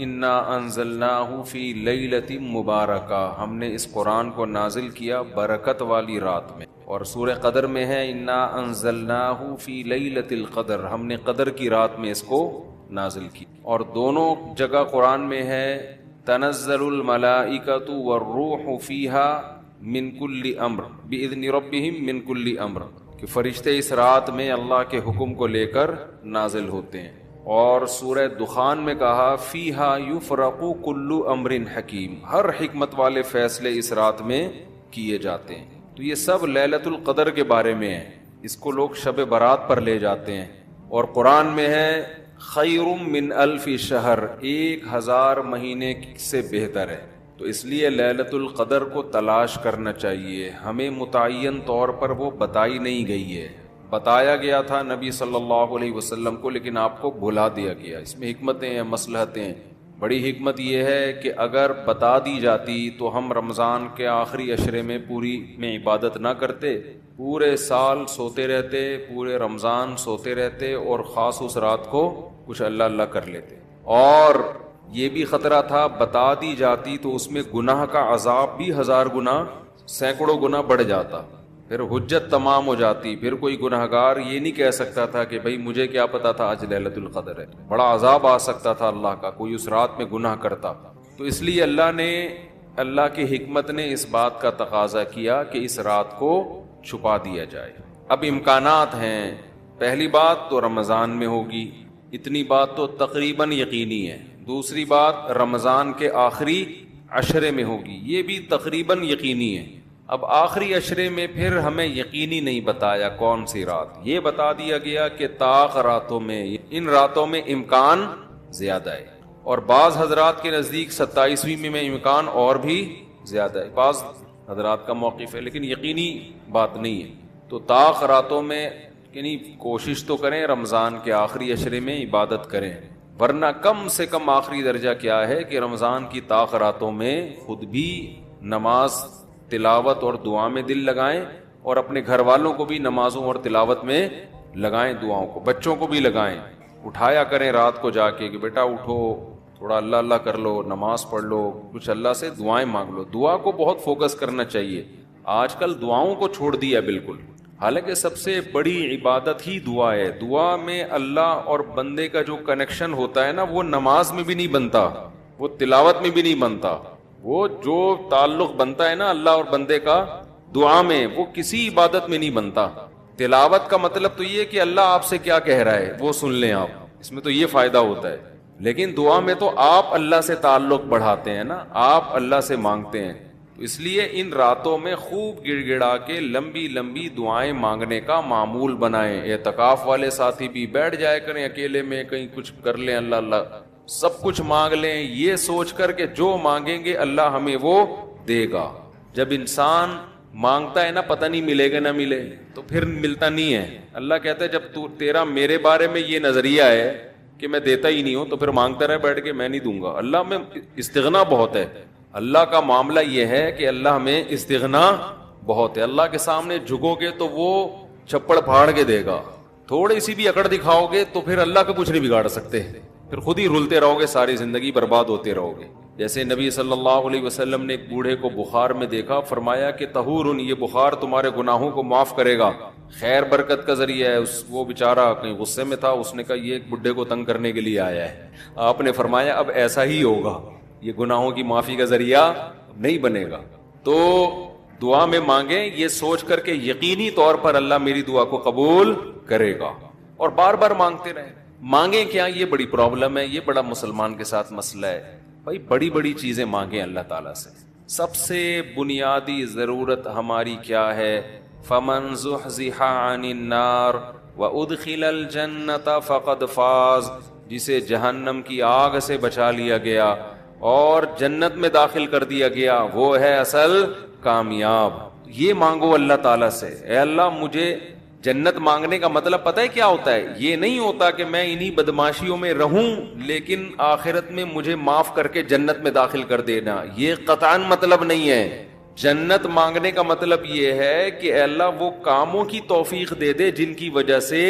انا انزلناہ فی لیلۃ مبارکہ، ہم نے اس قرآن کو نازل کیا برکت والی رات میں. اور سورہ قدر میں ہے انا انزلناہ فی لیلۃ القدر، ہم نے قدر کی رات میں اس کو نازل کی. اور دونوں جگہ قرآن میں ہے تنزل الملائکۃ والروح فیہا من کل امر باذن ربہم من کل امر، کہ فرشتے اس رات میں اللہ کے حکم کو لے کر نازل ہوتے ہیں. اور سورہ دخان میں کہا فیہا یفرق کل امر حکیم، ہر حکمت والے فیصلے اس رات میں کیے جاتے ہیں. تو یہ سب لیلۃ القدر کے بارے میں ہے، اس کو لوگ شب برات پر لے جاتے ہیں. اور قرآن میں ہے خیر من الف شہر، 1000 مہینے سے بہتر ہے. تو اس لیے لیلۃ القدر کو تلاش کرنا چاہیے. ہمیں متعین طور پر وہ بتائی نہیں گئی ہے، بتایا گیا تھا نبی صلی اللہ علیہ وسلم کو، لیکن آپ کو بھلا دیا گیا. اس میں حکمتیں ہیں، مصلحتیں ہیں. بڑی حکمت یہ ہے کہ اگر بتا دی جاتی تو ہم رمضان کے آخری عشرے میں پوری میں عبادت نہ کرتے، پورے سال سوتے رہتے، پورے رمضان سوتے رہتے، اور خاص اس رات کو کچھ اللہ اللہ کر لیتے. اور یہ بھی خطرہ تھا بتا دی جاتی تو اس میں گناہ کا عذاب بھی 1000 گنا، سینکڑوں گنا بڑھ جاتا، پھر حجت تمام ہو جاتی. پھر کوئی گناہگار یہ نہیں کہہ سکتا تھا کہ بھائی مجھے کیا پتا تھا آج لیلۃ القدر ہے. بڑا عذاب آ سکتا تھا اللہ کا، کوئی اس رات میں گناہ کرتا. تو اس لیے اللہ کی حکمت نے اس بات کا تقاضا کیا کہ اس رات کو چھپا دیا جائے. اب امکانات ہیں. پہلی بات تو رمضان میں ہوگی، اتنی بات تو تقریباً یقینی ہے. دوسری بات رمضان کے آخری عشرے میں ہوگی، یہ بھی تقریباً یقینی ہے. اب آخری عشرے میں پھر ہمیں یقینی نہیں بتایا کون سی رات، یہ بتا دیا گیا کہ طاق راتوں میں، ان راتوں میں امکان زیادہ ہے. اور بعض حضرات کے نزدیک 27ویں میں امکان اور بھی زیادہ ہے. بعض حضرات کا موقف ہے لیکن یقینی بات نہیں ہے. تو طاق راتوں میں یعنی کوشش تو کریں رمضان کے آخری عشرے میں عبادت کریں، ورنہ کم سے کم آخری درجہ کیا ہے کہ رمضان کی طاق راتوں میں خود بھی نماز، تلاوت اور دعا میں دل لگائیں، اور اپنے گھر والوں کو بھی نمازوں اور تلاوت میں لگائیں، دعاؤں کو بچوں کو بھی لگائیں. اٹھایا کریں رات کو جا کے کہ بیٹا اٹھو، تھوڑا اللہ اللہ کر لو، نماز پڑھ لو، کچھ اللہ سے دعائیں مانگ لو. دعا کو بہت فوکس کرنا چاہیے. آج کل دعاؤں کو چھوڑ دیا بالکل، حالانکہ سب سے بڑی عبادت ہی دعا ہے. دعا میں اللہ اور بندے کا جو کنیکشن ہوتا ہے نا، وہ نماز میں بھی نہیں بنتا، وہ تلاوت میں بھی نہیں بنتا. وہ جو تعلق بنتا ہے نا اللہ اور بندے کا دعا میں، وہ کسی عبادت میں نہیں بنتا. تلاوت کا مطلب تو یہ کہ اللہ آپ سے کیا کہہ رہا ہے وہ سن لیں آپ، اس میں تو یہ فائدہ ہوتا ہے. لیکن دعا میں تو آپ اللہ سے تعلق بڑھاتے ہیں نا، آپ اللہ سے مانگتے ہیں. اس لیے ان راتوں میں خوب گڑ گڑا کے لمبی لمبی دعائیں مانگنے کا معمول بنائیں. اعتکاف والے ساتھی بھی بیٹھ جائے کریں اکیلے میں، کہیں کچھ کر لیں، اللہ اللہ سب کچھ مانگ لیں، یہ سوچ کر کہ جو مانگیں گے اللہ ہمیں وہ دے گا. جب انسان مانگتا ہے نا پتہ نہیں ملے گا نہ ملے، تو پھر ملتا نہیں ہے. اللہ کہتا ہے جب تیرا میرے بارے میں یہ نظریہ ہے کہ میں دیتا ہی نہیں ہوں، تو پھر مانگتا رہے بیٹھ کے، میں نہیں دوں گا. اللہ میں استغنا بہت ہے. اللہ کا معاملہ یہ ہے کہ اللہ میں استغنا بہت ہے. اللہ کے سامنے جھکو گے تو وہ چھپڑ پھاڑ کے دے گا. تھوڑی سی بھی اکڑ دکھاؤ گے تو پھر اللہ کا کچھ نہیں بگاڑ سکتے، پھر خود ہی رلتے رہو گے، ساری زندگی برباد ہوتے رہو گے. جیسے نبی صلی اللہ علیہ وسلم نے ایک بوڑھے کو بخار میں دیکھا، فرمایا کہ طہور، یہ بخار تمہارے گناہوں کو معاف کرے گا، خیر برکت کا ذریعہ ہے. وہ بیچارہ کہیں غصے میں تھا، اس نے کہا یہ ایک بڈھے کو تنگ کرنے کے لیے آیا ہے. آپ نے فرمایا اب ایسا ہی ہوگا، یہ گناہوں کی معافی کا ذریعہ نہیں بنے گا. تو دعا میں مانگیں یہ سوچ کر کے یقینی طور پر اللہ میری دعا کو قبول کرے گا، اور بار بار مانگتے رہیں. مانگیں کیا، یہ بڑی پرابلم ہے، یہ بڑا مسلمان کے ساتھ مسئلہ ہے. بھائی بڑی بڑی چیزیں مانگیں اللہ تعالیٰ سے. سب سے بنیادی ضرورت ہماری کیا ہے؟ فَمَنْ زُحْزِحَ عَنِ النَّارِ وَأُدْخِلَ الْجَنَّةَ فَقَدْ فَازَ، جسے جہنم کی آگ سے بچا لیا گیا اور جنت میں داخل کر دیا گیا، وہ ہے اصل کامیاب. یہ مانگو اللہ تعالیٰ سے، اے اللہ مجھے جنت. مانگنے کا مطلب پتہ ہے کیا ہوتا ہے؟ یہ نہیں ہوتا کہ میں انہی بدماشیوں میں رہوں لیکن آخرت میں مجھے معاف کر کے جنت میں داخل کر دینا، یہ قطعاً مطلب نہیں ہے. جنت مانگنے کا مطلب یہ ہے کہ اے اللہ وہ کاموں کی توفیق دے دے جن کی وجہ سے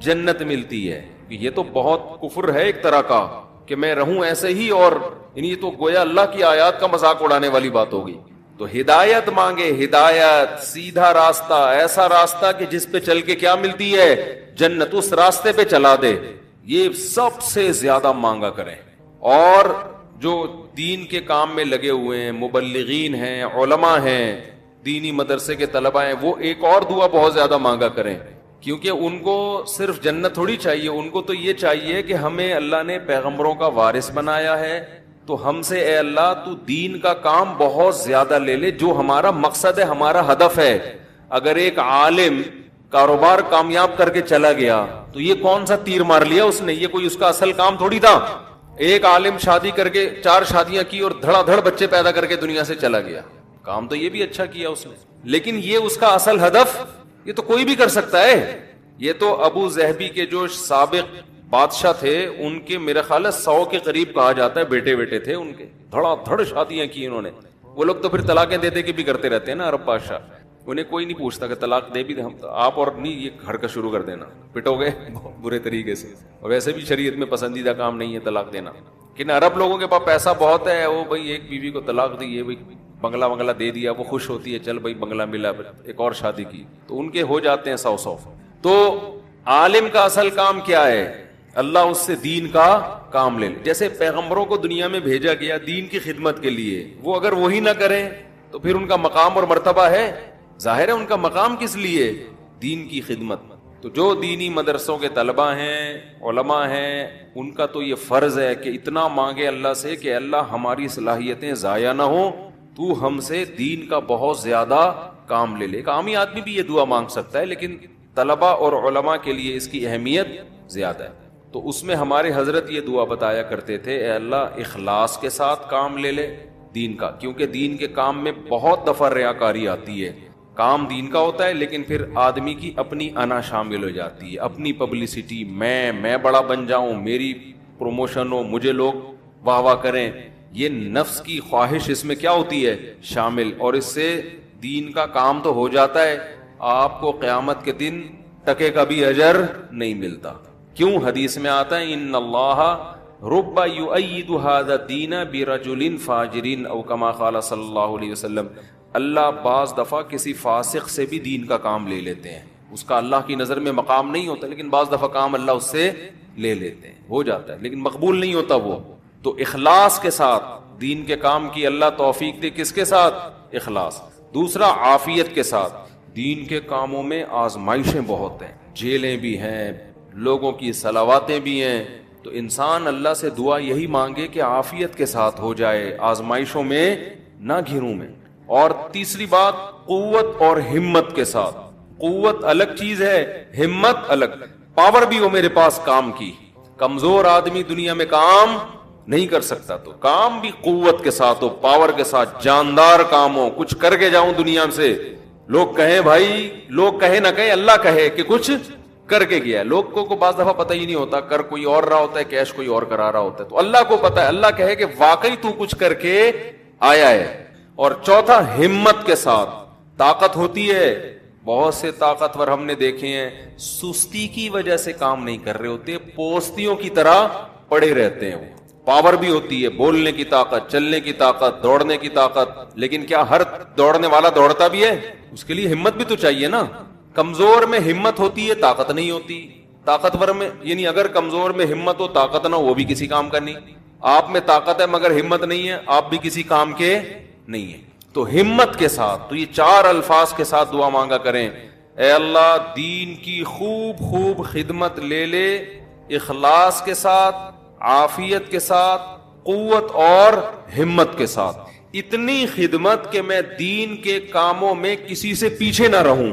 جنت ملتی ہے. یہ تو بہت کفر ہے ایک طرح کا کہ میں رہوں ایسے ہی، اور یہ تو گویا اللہ کی آیات کا مذاق اڑانے والی بات ہوگی. تو ہدایت مانگے، ہدایت، سیدھا راستہ، ایسا راستہ کہ جس پہ چل کے کیا ملتی ہے؟ جنت. اس راستے پہ چلا دے، یہ سب سے زیادہ مانگا کریں. اور جو دین کے کام میں لگے ہوئے ہیں، مبلغین ہیں، علماء ہیں، دینی مدرسے کے طلباء ہیں، وہ ایک اور دعا بہت زیادہ مانگا کریں، کیونکہ ان کو صرف جنت تھوڑی چاہیے، ان کو تو یہ چاہیے کہ ہمیں اللہ نے پیغمبروں کا وارث بنایا ہے، تو ہم سے اے اللہ تو دین کا کام بہت زیادہ لے لے، جو ہمارا مقصد ہے، ہمارا ہدف ہے. اگر ایک عالم کاروبار کامیاب کر کے چلا گیا تو یہ کون سا تیر مار لیا اس نے؟ یہ کوئی اس کا اصل کام تھوڑی تھا. ایک عالم شادی کر کے 4 شادیاں کی اور دھڑا دھڑ بچے پیدا کر کے دنیا سے چلا گیا، کام تو یہ بھی اچھا کیا اس نے، لیکن یہ اس کا اصل ہدف؟ یہ تو کوئی بھی کر سکتا ہے. یہ تو ابو ظہبی کے جو سابق بادشاہ تھے، ان کے میرے خیال ہے 100 کے قریب کہا جاتا ہے بیٹے تھے ان کے، دھڑا دھڑ شادیاں کی انہوں نے. وہ لوگ تو پھر طلاقیں دے دے کے بھی کرتے رہتے ہیں نا عرب بادشاہ، انہیں کوئی نہیں پوچھتا کہ طلاق دے بھی ہم آپ اور نہیں، یہ گھر کا شروع کر دینا، پٹو گے برے طریقے سے. اور ویسے بھی شریعت میں پسندیدہ کام نہیں ہے طلاق دینا، کہ عرب لوگوں کے پاس پیسہ بہت ہے، وہ بھائی ایک بیوی کو طلاق دی، یہ بھائی بنگلہ دے دیا، وہ خوش ہوتی ہے، چل بھائی بنگلہ ملا، ایک اور شادی کی، تو ان کے ہو جاتے ہیں 100. تو عالم کا اصل کام کیا ہے؟ اللہ اس سے دین کا کام لے لے. جیسے پیغمبروں کو دنیا میں بھیجا گیا دین کی خدمت کے لیے، وہ اگر وہی نہ کریں تو پھر ان کا مقام اور مرتبہ ہے؟ ظاہر ہے ان کا مقام کس لیے؟ دین کی خدمت. تو جو دینی مدرسوں کے طلباء ہیں، علماء ہیں، ان کا تو یہ فرض ہے کہ اتنا مانگے اللہ سے کہ اللہ ہماری صلاحیتیں ضائع نہ ہوں، تو ہم سے دین کا بہت زیادہ کام لے لے. ایک عامی آدمی بھی یہ دعا مانگ سکتا ہے، لیکن طلباء اور علماء کے لیے اس کی اہمیت زیادہ ہے. تو اس میں ہمارے حضرت یہ دعا بتایا کرتے تھے، اے اللہ اخلاص کے ساتھ کام لے لے دین کا، کیونکہ دین کے کام میں بہت دفعہ ریاکاری آتی ہے. کام دین کا ہوتا ہے لیکن پھر آدمی کی اپنی انا شامل ہو جاتی ہے، اپنی پبلسٹی، میں بڑا بن جاؤں، میری پروموشن ہو، مجھے لوگ واہ واہ کریں، یہ نفس کی خواہش اس میں کیا ہوتی ہے؟ شامل. اور اس سے دین کا کام تو ہو جاتا ہے، آپ کو قیامت کے دن ٹکے کا بھی اجر نہیں ملتا. کیوں؟ حدیث میں آتا ہے ان اللہ رب یؤید ھذا الدین برجل فاجر او کما قال صلی اللہ علیہ وسلم. اللہ بعض دفعہ کسی فاسق سے بھی دین کا کام لے لیتے ہیں، اس کا اللہ کی نظر میں مقام نہیں ہوتا، لیکن بعض دفعہ کام اللہ اس سے لے لیتے ہیں، ہو جاتا ہے، لیکن مقبول نہیں ہوتا وہ. تو اخلاص کے ساتھ دین کے کام کی اللہ توفیق دے. کس کے ساتھ؟ اخلاص. دوسرا عافیت کے ساتھ. دین کے کاموں میں آزمائشیں بہت ہیں، جیلیں بھی ہیں، لوگوں کی صلواتیں بھی ہیں، تو انسان اللہ سے دعا یہی مانگے کہ عافیت کے ساتھ ہو جائے، آزمائشوں میں نہ گھروں میں. اور تیسری بات، قوت اور ہمت کے ساتھ. قوت الگ چیز ہے، ہمت الگ. پاور بھی ہو میرے پاس کام کی، کمزور آدمی دنیا میں کام نہیں کر سکتا، تو کام بھی قوت کے ساتھ ہو، پاور کے ساتھ، جاندار کام ہو، کچھ کر کے جاؤں دنیا سے. لوگ کہیں بھائی، لوگ کہے نہ کہے، اللہ کہے کہ کچھ کر کے گیا. لوگوں کو بعض دفعہ پتہ ہی نہیں ہوتا، کر کوئی اور رہا ہوتا ہے، کیش کوئی اور کرا رہا ہوتا ہے، تو اللہ کو پتہ ہے، اللہ کہے کہ واقعی تو کچھ کر کے آیا ہے. اور چوتھا، ہمت کے ساتھ. طاقت ہوتی ہے، بہت سے طاقتور ہم نے دیکھے ہیں سستی کی وجہ سے کام نہیں کر رہے ہوتے، پوستیوں کی طرح پڑے رہتے ہیں. وہ پاور بھی ہوتی ہے، بولنے کی طاقت، چلنے کی طاقت، دوڑنے کی طاقت، لیکن کیا ہر دوڑنے والا دوڑتا بھی ہے؟ اس کے لیے ہمت بھی تو چاہیے نا. کمزور میں ہمت ہوتی ہے، طاقت نہیں ہوتی. طاقتور میں، یعنی اگر کمزور میں ہمت ہو، طاقت نہ ہو، وہ بھی کسی کام کا نہیں. آپ میں طاقت ہے مگر ہمت نہیں ہے، آپ بھی کسی کام کے نہیں ہے. تو ہمت کے ساتھ. تو یہ 4 الفاظ کے ساتھ دعا مانگا کریں، اے اللہ دین کی خوب خدمت لے لے، اخلاص کے ساتھ، عافیت کے ساتھ، قوت اور ہمت کے ساتھ. اتنی خدمت کہ میں دین کے کاموں میں کسی سے پیچھے نہ رہوں،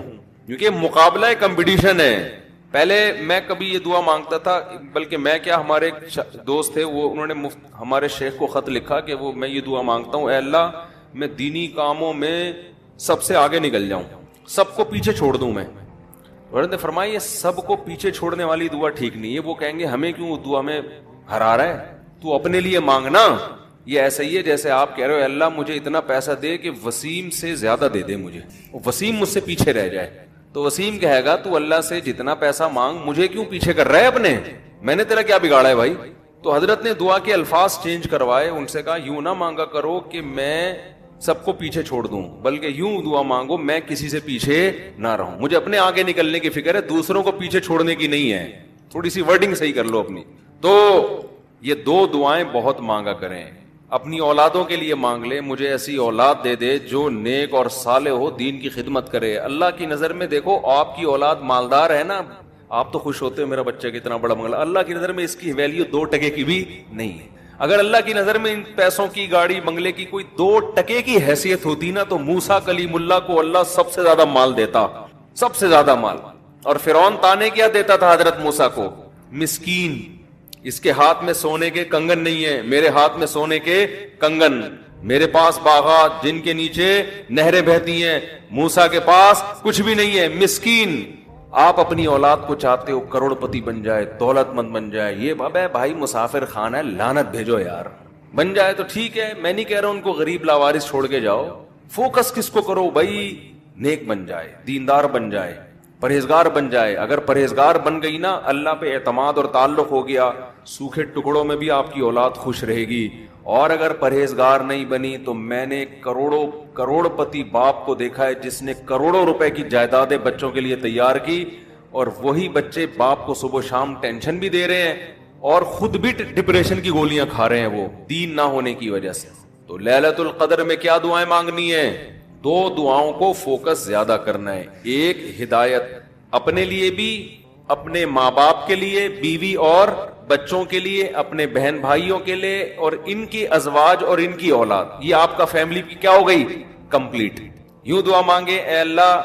کیونکہ مقابلہ کمپٹیشن ہے. پہلے میں کبھی یہ دعا مانگتا تھا، بلکہ میں کیا، ہمارے ایک دوست تھے، وہ انہوں نے ہمارے شیخ کو خط لکھا کہ وہ میں یہ دعا مانگتا ہوں، اے اللہ میں دینی کاموں میں سب سے آگے نکل جاؤں، سب کو پیچھے چھوڑ دوں میں. حضرت نے فرمایا یہ سب کو پیچھے چھوڑنے والی دعا ٹھیک نہیں ہے. وہ کہیں گے ہمیں کیوں دعا میں ہرا رہا ہے، تو اپنے لیے مانگنا. یہ ایسا ہی ہے جیسے آپ کہہ رہے ہو اللہ مجھے اتنا پیسہ دے کہ وسیم سے زیادہ دے دے مجھے، وسیم مجھ سے پیچھے رہ جائے. تو وسیم کہے گا تو اللہ سے جتنا پیسہ مانگ، مجھے کیوں پیچھے کر رہا ہے اپنے، میں نے تیرا کیا بگاڑا ہے بھائی. تو حضرت نے دعا کے الفاظ چینج کروائے، ان سے کہا یوں نہ مانگا کرو کہ میں سب کو پیچھے چھوڑ دوں، بلکہ یوں دعا مانگو میں کسی سے پیچھے نہ رہوں، مجھے اپنے آگے نکلنے کی فکر ہے، دوسروں کو پیچھے چھوڑنے کی نہیں ہے. تھوڑی سی ورڈنگ صحیح کر لو اپنی. تو یہ دو دعائیں بہت مانگا کریں. اپنی اولادوں کے لیے مانگ لے، مجھے ایسی اولاد دے دے جو نیک اور صالح ہو، دین کی خدمت کرے. اللہ کی نظر میں دیکھو، آپ کی اولاد مالدار ہے نا، آپ تو خوش ہوتے ہو میرا بچہ کتنا بڑا منگلا، اللہ کی نظر میں اس کی ویلیو 2 ٹکے کی بھی نہیں ہے. اگر اللہ کی نظر میں ان پیسوں کی، گاڑی بنگلے کی کوئی 2 ٹکے کی حیثیت ہوتی نا، تو موسیٰ کلیم اللہ کو اللہ سب سے زیادہ مال دیتا، سب سے زیادہ مال. اور فرعون تانے کیا دیتا تھا حضرت موسیٰ کو؟ مسکین، اس کے ہاتھ میں سونے کے کنگن نہیں ہے، میرے ہاتھ میں سونے کے کنگن، میرے پاس باغات جن کے نیچے نہریں بہتی ہیں، موسیٰ کے پاس کچھ بھی نہیں ہے، مسکین. آپ اپنی اولاد کو چاہتے ہو کروڑ پتی بن جائے، دولت مند بن جائے، یہ بابا بھائی مسافر خانہ ہے، لعنت بھیجو یار. بن جائے تو ٹھیک ہے، میں نہیں کہہ رہا ان کو غریب لاوارث چھوڑ کے جاؤ. فوکس کس کو کرو بھائی؟ نیک بن جائے، دیندار بن جائے، پرہیزگار بن جائے. اگر پرہیزگار بن گئی نا، اللہ پہ اعتماد اور تعلق ہو گیا، سوکھے ٹکڑوں میں بھی آپ کی اولاد خوش رہے گی. اور اگر پرہیزگار نہیں بنی تو میں نے کروڑ پتی باپ کو دیکھا ہے جس نے کروڑوں روپے کی جائیدادیں بچوں کے لیے تیار کی، اور وہی بچے باپ کو صبح شام ٹینشن بھی دے رہے ہیں اور خود بھی ڈپریشن کی گولیاں کھا رہے ہیں، وہ دین نہ ہونے کی وجہ سے. تو لیلۃ القدر میں کیا دعائیں مانگنی ہے؟ 2 دعاؤں کو فوکس زیادہ کرنا ہے. ایک ہدایت اپنے لیے بھی، اپنے ماں باپ کے لیے، بیوی اور بچوں کے لیے، اپنے بہن بھائیوں کے لیے، اور ان کی ازواج اور ان کی اولاد. یہ آپ کا فیملی کی کیا ہو گئی؟ کمپلیٹ. یوں دعا مانگے، اے اللہ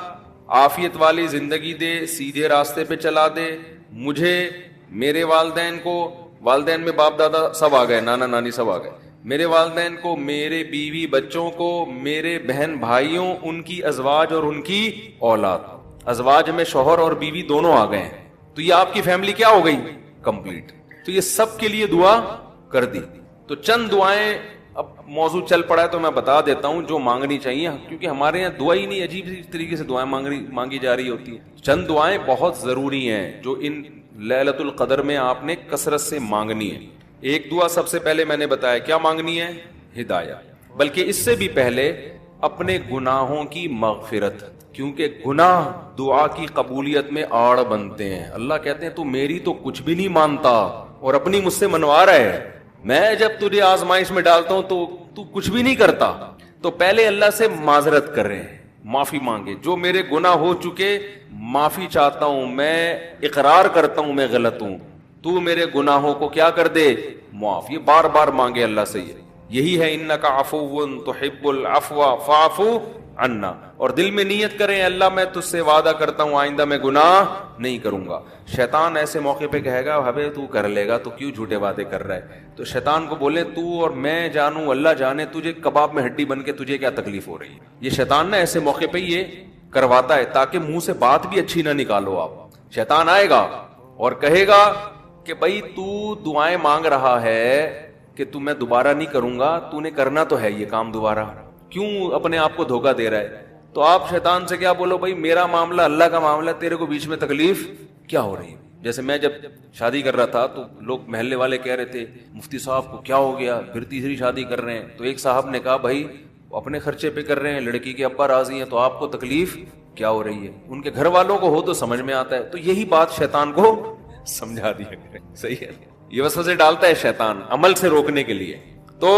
عافیت والی زندگی دے، سیدھے راستے پہ چلا دے مجھے، میرے والدین کو، والدین میں باپ دادا سب آ گئے، نانا نانی سب آ گئے، میرے والدین کو، میرے بیوی بچوں کو، میرے بہن بھائیوں، ان کی ازواج اور ان کی اولاد. ازواج میں شوہر اور بیوی دونوں آ گئے ہیں، تو یہ آپ کی فیملی کیا ہو گئی؟ کمپلیٹ. تو یہ سب کے لیے دعا کر دی. تو چند دعائیں، اب موضوع چل پڑا ہے تو میں بتا دیتا ہوں جو مانگنی چاہیے، کیونکہ ہمارے یہاں دعا ہی نہیں، عجیب طریقے سے دعائیں مانگی جا رہی ہوتی ہیں. چند دعائیں بہت ضروری ہیں جو ان لیلۃ القدر میں آپ نے کثرت سے مانگنی ہے. ایک دعا سب سے پہلے میں نے بتایا کیا مانگنی ہے؟ ہدایت. بلکہ اس سے بھی پہلے اپنے گناہوں کی مغفرت، کیونکہ گناہ دعا کی قبولیت میں آڑ بنتے ہیں. اللہ کہتے ہیں تو میری تو کچھ بھی نہیں مانتا اور اپنی مجھ سے منوا رہا ہے، میں جب تجھے آزمائش میں ڈالتا ہوں تو کچھ بھی نہیں کرتا. تو پہلے اللہ سے معذرت کر رہے ہیں، معافی مانگے. جو میرے گناہ ہو چکے معافی چاہتا ہوں، میں اقرار کرتا ہوں میں غلط ہوں، تو میرے گناہوں کو کیا کر دے؟ معاف. یہ بار بار مانگے اللہ سے. یہی ہے انک عفو تحب العفو فاعف عنا. اور دل میں نیت کریں اللہ میں تجھ سے وعدہ کرتا ہوں آئندہ میں گناہ نہیں کروں گا. شیطان ایسے موقع پہ کہے گا ہبے تو کر لے گا، تو کیوں جھوٹے وعدے کر رہا ہے؟ تو شیطان کو بولے تو اور میں جانوں اللہ جانے تجھے کباب میں ہڈی بن کے تجھے کیا تکلیف ہو رہی ہے. یہ شیطان نا ایسے موقع پہ یہ کرواتا ہے تاکہ منہ سے بات بھی اچھی نہ نکالو آپ. شیطان آئے گا اور کہے گا کہ بھائی تو دعائیں مانگ رہا ہے کہ تو میں دوبارہ نہیں کروں گا، تو نے کرنا تو ہے یہ کام دوبارہ، کیوں اپنے آپ کو دھوکہ دے رہا ہے؟ تو آپ شیطان سے کیا بولو، بھائی میرا معاملہ اللہ کا معاملہ، تیرے کو بیچ میں تکلیف کیا ہو رہی ہے؟ جیسے میں جب شادی کر رہا تھا تو لوگ محلے والے کہہ رہے تھے مفتی صاحب کو کیا ہو گیا، پھر تیسری شادی کر رہے ہیں. تو ایک صاحب نے کہا بھائی اپنے خرچے پہ کر رہے ہیں، لڑکی کے ابا راضی ہیں، تو آپ کو تکلیف کیا ہو رہی ہے؟ ان کے گھر والوں کو ہو تو سمجھ میں آتا ہے. تو یہی بات شیطان کو سمجھا دیا کرے. صحیح ہے، یہ وسوسے ڈالتا ہے شیطان عمل سے روکنے کے لیے. تو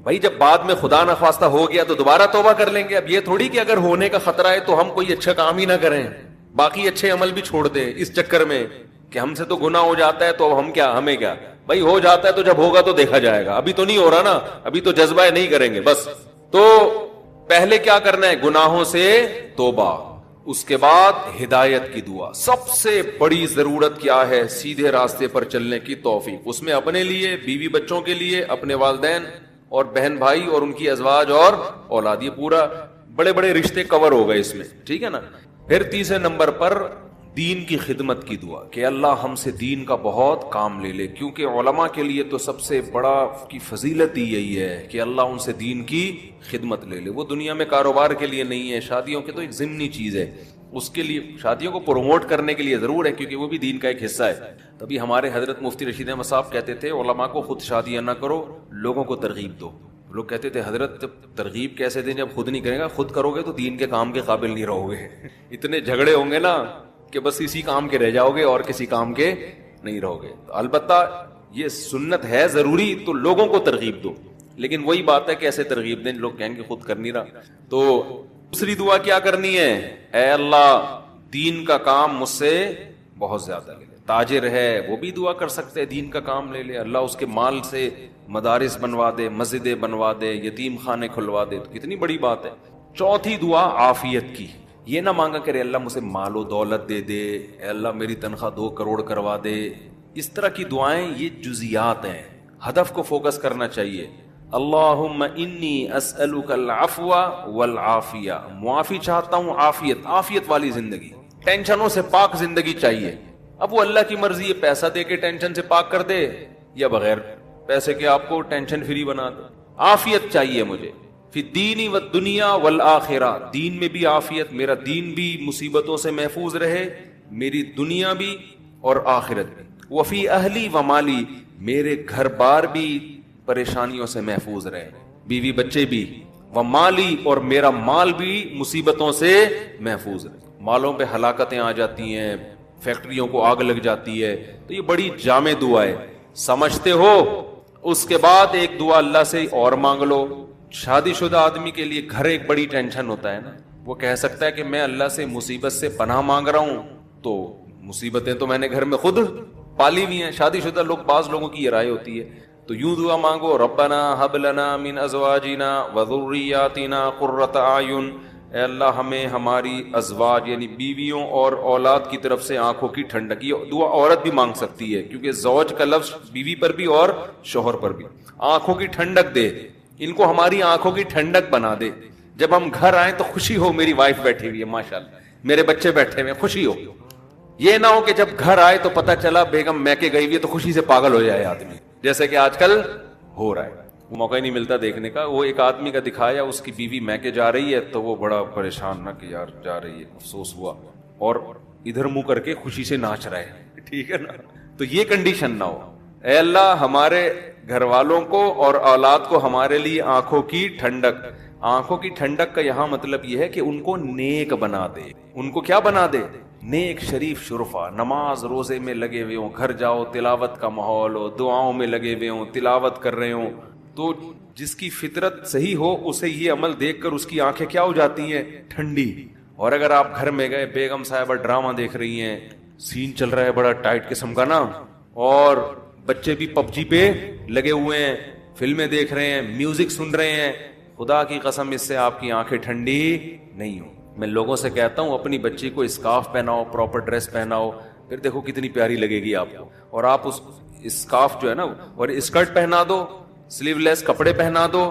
بھائی جب بعد میں خدا نخواستہ ہو گیا تو دوبارہ توبہ کر لیں گے. اب یہ تھوڑی کہ اگر ہونے کا خطرہ ہے تو ہم کوئی اچھا کام ہی نہ کریں، باقی اچھے عمل بھی چھوڑ دیں اس چکر میں کہ ہم سے تو گناہ ہو جاتا ہے تو اب ہم کیا، ہمیں کیا بھائی، ہو جاتا ہے تو جب ہوگا تو دیکھا جائے گا، ابھی تو نہیں ہو رہا نا، ابھی تو جذبہ ہے نہیں کریں گے بس. تو پہلے کیا کرنا ہے؟ گناہوں سے توبہ، اس کے بعد ہدایت کی دعا. سب سے بڑی ضرورت کیا ہے؟ سیدھے راستے پر چلنے کی توفیق. اس میں اپنے لیے، بیوی بچوں کے لیے، اپنے والدین اور بہن بھائی اور ان کی ازواج اور اولاد، یہ پورا بڑے بڑے رشتے کور ہو گئے اس میں، ٹھیک ہے نا. پھر تیسرے نمبر پر دین کی خدمت کی دعا کہ اللہ ہم سے دین کا بہت کام لے لے، کیونکہ علماء کے لیے تو سب سے بڑا کی فضیلت ہی یہی ہے کہ اللہ ان سے دین کی خدمت لے لے. وہ دنیا میں کاروبار کے لیے نہیں ہے، شادیوں کے تو ایک ضمنی چیز ہے، اس کے لیے شادیوں کو پروموٹ کرنے کے لیے ضرور ہے کیونکہ وہ بھی دین کا ایک حصہ ہے. تبھی ہمارے حضرت مفتی رشید احمد صاحب کہتے تھے علماء کو خود شادیاں نہ کرو, لوگوں کو ترغیب دو. لوگ کہتے تھے حضرت ترغیب کیسے دیں جب خود نہیں کرے گا, خود کرو گے تو دین کے کام کے قابل نہیں رہو گے. اتنے جھگڑے ہوں گے نا کہ بس اسی کام کے رہ جاؤ گے اور کسی کام کے نہیں رہو گے. البتہ یہ سنت ہے ضروری تو لوگوں کو ترغیب دو, لیکن وہی بات ہے کہ ایسے ترغیب دیں لوگ کہیں گے خود کر نہیں رہا. تو دوسری دعا کیا کرنی ہے, اے اللہ دین کا کام مجھ سے بہت زیادہ لے لے. تاجر ہے وہ بھی دعا کر سکتے, دین کا کام لے لے, اللہ اس کے مال سے مدارس بنوا دے, مسجدیں بنوا دے, یتیم خانے کھلوا دے, تو کتنی بڑی بات ہے. چوتھی دعا عافیت کی, یہ نہ مانگا کرے اللہ مجھے مال و دولت دے دے, اے اللہ میری تنخواہ 2 کروڑ کروا دے. اس طرح کی دعائیں یہ جزیات ہیں, ہدف کو فوکس کرنا چاہیے. اللہم انی اسألک العفو والعافیہ, معافی چاہتا ہوں, عافیت والی زندگی, ٹینشنوں سے پاک زندگی چاہیے. اب وہ اللہ کی مرضی ہے, پیسہ دے کے ٹینشن سے پاک کر دے یا بغیر پیسے کے آپ کو ٹینشن فری بنا دے. عافیت چاہیے مجھے فی الدین والدنیا والآخرہ, دین میں بھی عافیت, میرا دین بھی مصیبتوں سے محفوظ رہے, میری دنیا بھی اور آخرت بھی. وفی اہلی و مالی, میرے گھر بار بھی پریشانیوں سے محفوظ رہے, بیوی بچے بھی, و مالی اور میرا مال بھی مصیبتوں سے محفوظ رہے. مالوں پہ ہلاکتیں آ جاتی ہیں, فیکٹریوں کو آگ لگ جاتی ہے, تو یہ بڑی جامع دعا ہے, سمجھتے ہو. اس کے بعد ایک دعا اللہ سے اور مانگ لو. شادی شدہ آدمی کے لیے گھر ایک بڑی ٹینشن ہوتا ہے نا, وہ کہہ سکتا ہے کہ میں اللہ سے مصیبت سے پناہ مانگ رہا ہوں, تو مصیبتیں تو میں نے گھر میں خود پالی ہوئی ہیں. شادی شدہ لوگ, بعض لوگوں کی یہ رائے ہوتی ہے, تو یوں دعا مانگو, ربنا حب لنا من ازواجنا وذریاتنا قرۃ اعین, اے اللہ ہمیں ہماری ازواج یعنی بیویوں اور اولاد کی طرف سے آنکھوں کی ٹھنڈک. یہ دعا عورت بھی مانگ سکتی ہے کیونکہ زوج کا لفظ بیوی پر بھی اور شوہر پر بھی. آنکھوں کی ٹھنڈک دے, ان کو ہماری آنکھوں کی ٹھنڈک بنا دے. جب ہم گھر آئیں تو خوشی ہو, میری وائف بیٹھی ہوئی ہے ماشاءاللہ, میرے بچے بیٹھے ہوئے, خوشی ہو. یہ نہ ہو کہ جب گھر آئے تو پتہ چلا بیگم میکے گئی ہوئی ہے تو خوشی سے پاگل ہو جائے آدمی, جیسے کہ آج کل ہو رہا ہے. وہ موقع ہی نہیں ملتا دیکھنے کا. وہ ایک آدمی کا دکھایا, اس کی بیوی میکے جا رہی ہے تو وہ بڑا پریشان نہ کہ یار جا رہی ہے, افسوس ہوا, اور ادھر منہ کر کے خوشی سے ناچ رہے ہیں. ٹھیک ہے نا, تو یہ کنڈیشن نہ ہو. اے اللہ ہمارے گھر والوں کو اور اولاد کو ہمارے لیے آنکھوں کی ٹھنڈک. آنکھوں کی ٹھنڈک کا یہاں مطلب یہ ہے کہ ان کو نیک بنا دے. ان کو کیا بنا دے؟ نیک, شریف, شرفا. نماز روزے میں لگے ہوئے ہوں, گھر جاؤ تلاوت کا ماحول ہو, دعاؤں میں لگے ہوئے ہوں, تلاوت کر رہے ہوں, تو جس کی فطرت صحیح ہو اسے یہ عمل دیکھ کر اس کی آنکھیں کیا ہو جاتی ہیں؟ ٹھنڈی. اور اگر آپ گھر میں گئے, بیگم صاحبہ ڈرامہ دیکھ رہی ہیں, سین چل رہا ہے بڑا ٹائٹ قسم کا نا, اور بچے بھی پب جی پہ لگے ہوئے ہیں, فلمیں دیکھ رہے ہیں, میوزک سن رہے ہیں, خدا کی قسم اس سے آپ کی آنکھیں ٹھنڈی نہیں ہوں. میں لوگوں سے کہتا ہوں اپنی بچی کو اسکارف پہناؤ, پراپر ڈریس پہناؤ, پھر دیکھو کتنی پیاری لگے گی آپ کو. اور آپ اس اسکارف جو ہے نا اور اسکرٹ پہنا دو, سلیو لیس کپڑے پہنا دو,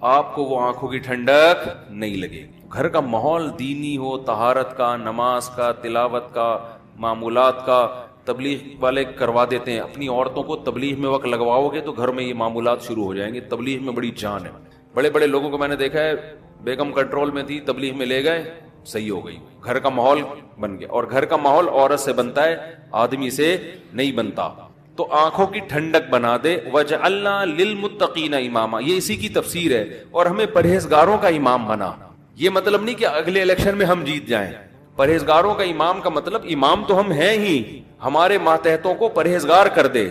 آپ کو وہ آنکھوں کی ٹھنڈک نہیں لگے. گھر کا ماحول دینی ہو, طہارت کا, نماز کا, تلاوت کا, معمولات کا. تبلیغ والے کروا دیتے ہیں, اپنی عورتوں کو تبلیغ میں وقت لگواؤ گے تو گھر میں یہ معمولات شروع ہو جائیں گے. تبلیغ میں بڑی جان ہے. بڑے بڑے لوگوں کو میں نے دیکھا ہے, بیگم کنٹرول میں تھی, تبلیغ میں لے گئے, صحیح ہو گئی, گھر کا ماحول بن گیا. اور گھر کا ماحول عورت سے بنتا ہے, آدمی سے نہیں بنتا. تو آنکھوں کی ٹھنڈک بنا دے. وَجْعَلْنَا لِلْمُتَّقِينَ إِمَامًا, یہ اسی کی تفسیر ہے. اور ہمیں پرہیزگاروں کا امام بنا. یہ مطلب نہیں کہ اگلے الیکشن میں ہم جیت جائیں. پرہیزگاروں کا امام کا مطلب امام تو ہم ہیں ہی, ہمارے ماتحتوں کو پرہیزگار کر دے,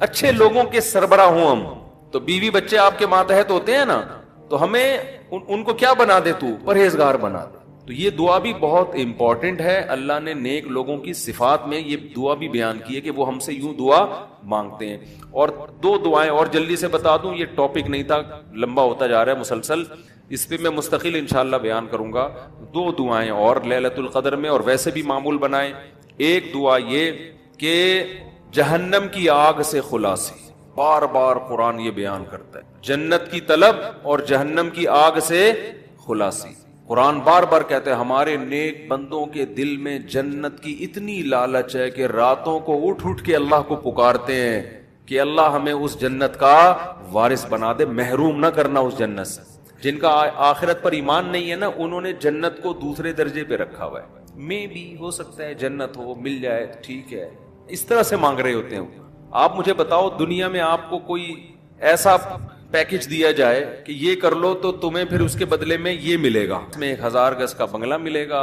اچھے لوگوں کے سربراہ ہوں ہم. تو بیوی بچے آپ کے ماتحت ہوتے ہیں نا, تو ہمیں ان کو کیا بنا دے, تو پرہیزگار بنا دے. تو یہ دعا بھی بہت امپورٹنٹ ہے. اللہ نے نیک لوگوں کی صفات میں یہ دعا بھی بیان کی ہے کہ وہ ہم سے یوں دعا مانگتے ہیں. اور 2 دعائیں اور جلدی سے بتا دوں, یہ ٹاپک نہیں تھا, لمبا ہوتا جا رہا ہے مسلسل, اس پہ میں مستقل انشاءاللہ بیان کروں گا. 2 دعائیں اور لیلۃ القدر میں, اور ویسے بھی معمول بنائیں. ایک دعا یہ کہ جہنم کی آگ سے خلاصی, بار بار قرآن یہ بیان کرتا ہے, جنت کی طلب اور جہنم کی آگ سے خلاصی. قرآن بار بار کہتے ہیں ہمارے نیک بندوں کے دل میں جنت کی اتنی لالچ ہے کہ راتوں کو اٹھ اٹھ کے اللہ کو پکارتے ہیں کہ اللہ ہمیں اس جنت کا وارث بنا دے, محروم نہ کرنا اس جنت سے. جن کا آخرت پر ایمان نہیں ہے نا, انہوں نے جنت کو دوسرے درجے پہ رکھا ہوا ہے. میں بھی ہو سکتا ہے جنت ہو, مل جائے ٹھیک ہے, اس طرح سے مانگ رہے ہوتے ہیں. آپ مجھے بتاؤ دنیا میں آپ کو کوئی ایسا پیکج دیا جائے کہ یہ کر لو تو تمہیں پھر اس کے بدلے میں یہ ملے گا, اس میں 1000 گز کا بنگلہ ملے گا,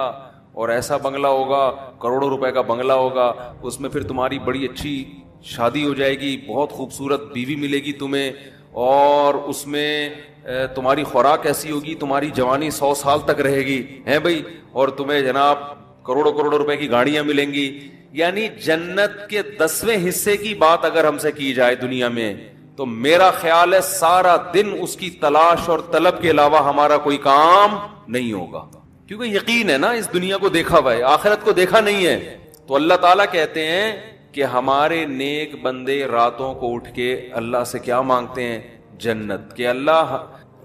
اور ایسا بنگلہ ہوگا, کروڑوں روپے کا بنگلہ ہوگا, اس میں پھر تمہاری بڑی اچھی شادی ہو جائے گی, بہت خوبصورت بیوی ملے گی تمہیں, اور اس میں تمہاری خوراک ایسی ہوگی, تمہاری جوانی 100 سال تک رہے گی ہیں بھائی, اور تمہیں جناب کروڑوں کروڑوں روپے کی گاڑیاں ملیں گی. یعنی جنت کے 10ویں حصے کی بات اگر ہم سے کی جائے دنیا میں, تو میرا خیال ہے سارا دن اس کی تلاش اور طلب کے علاوہ ہمارا کوئی کام نہیں ہوگا, کیونکہ یقین ہے نا اس دنیا کو دیکھا ہوا ہے, آخرت کو دیکھا نہیں ہے. تو اللہ تعالیٰ کہتے ہیں کہ ہمارے نیک بندے راتوں کو اٹھ کے اللہ سے کیا مانگتے ہیں؟ جنت. کہ اللہ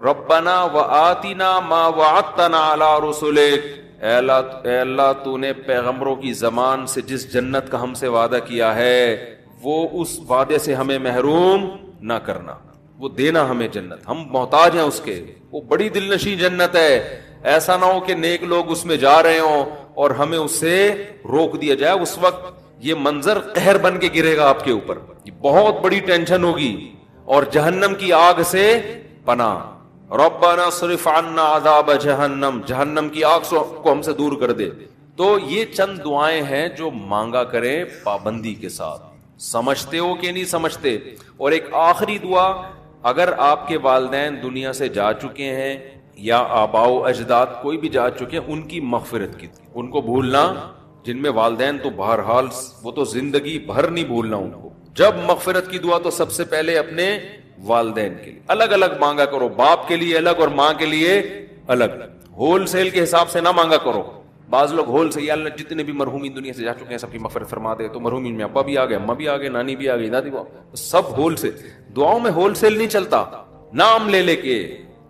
ربنا وآتنا ما وعدتنا علی رسلک, اے اللہ تو نے پیغمبروں کی زبان سے جس جنت کا ہم سے وعدہ کیا ہے وہ اس وعدے سے ہمیں محروم نہ کرنا, وہ دینا ہمیں جنت, ہم محتاج ہیں اس کے, وہ بڑی دل نشیں جنت ہے. ایسا نہ ہو کہ نیک لوگ اس میں جا رہے ہوں اور ہمیں اس سے روک دیا جائے, اس وقت یہ منظر قہر بن کے گرے گا آپ کے اوپر, یہ بہت بڑی ٹینشن ہوگی. اور جہنم کی آگ سے پناہ, ربنا صرف عنا عذاب جہنم, جہنم کی آگ کو ہم سے دور کر دے. تو یہ چند دعائیں ہیں جو مانگا کریں پابندی کے ساتھ. سمجھتے ہو کہ نہیں سمجھتے؟ اور ایک آخری دعا, اگر آپ کے والدین دنیا سے جا چکے ہیں یا آباء و اجداد کوئی بھی جا چکے ہیں, ان کی مغفرت کی, ان کو بھولنا, جن میں والدین تو بہرحال وہ تو زندگی بھر نہیں بھولنا ان کو. جب مغفرت کی دعا تو سب سے پہلے اپنے والدین کے لیے الگ الگ مانگا کرو, باپ کے لیے الگ اور ماں کے لیے الگ, ہول سیل کے حساب سے نہ مانگا کرو. بعض لوگ ہول سے, یا اللہ جتنے بھی مرحومین دنیا سے جا چکے ہیں سب کی مغفرت فرما دے, تو مرحومین میں ابا بھی آ گئے, اماں بھی آ گئے, نانی بھی آ گئی, دادی بھی, سب ہول سے. دعاؤں میں ہول سیل نہیں چلتا, نام لے لے کے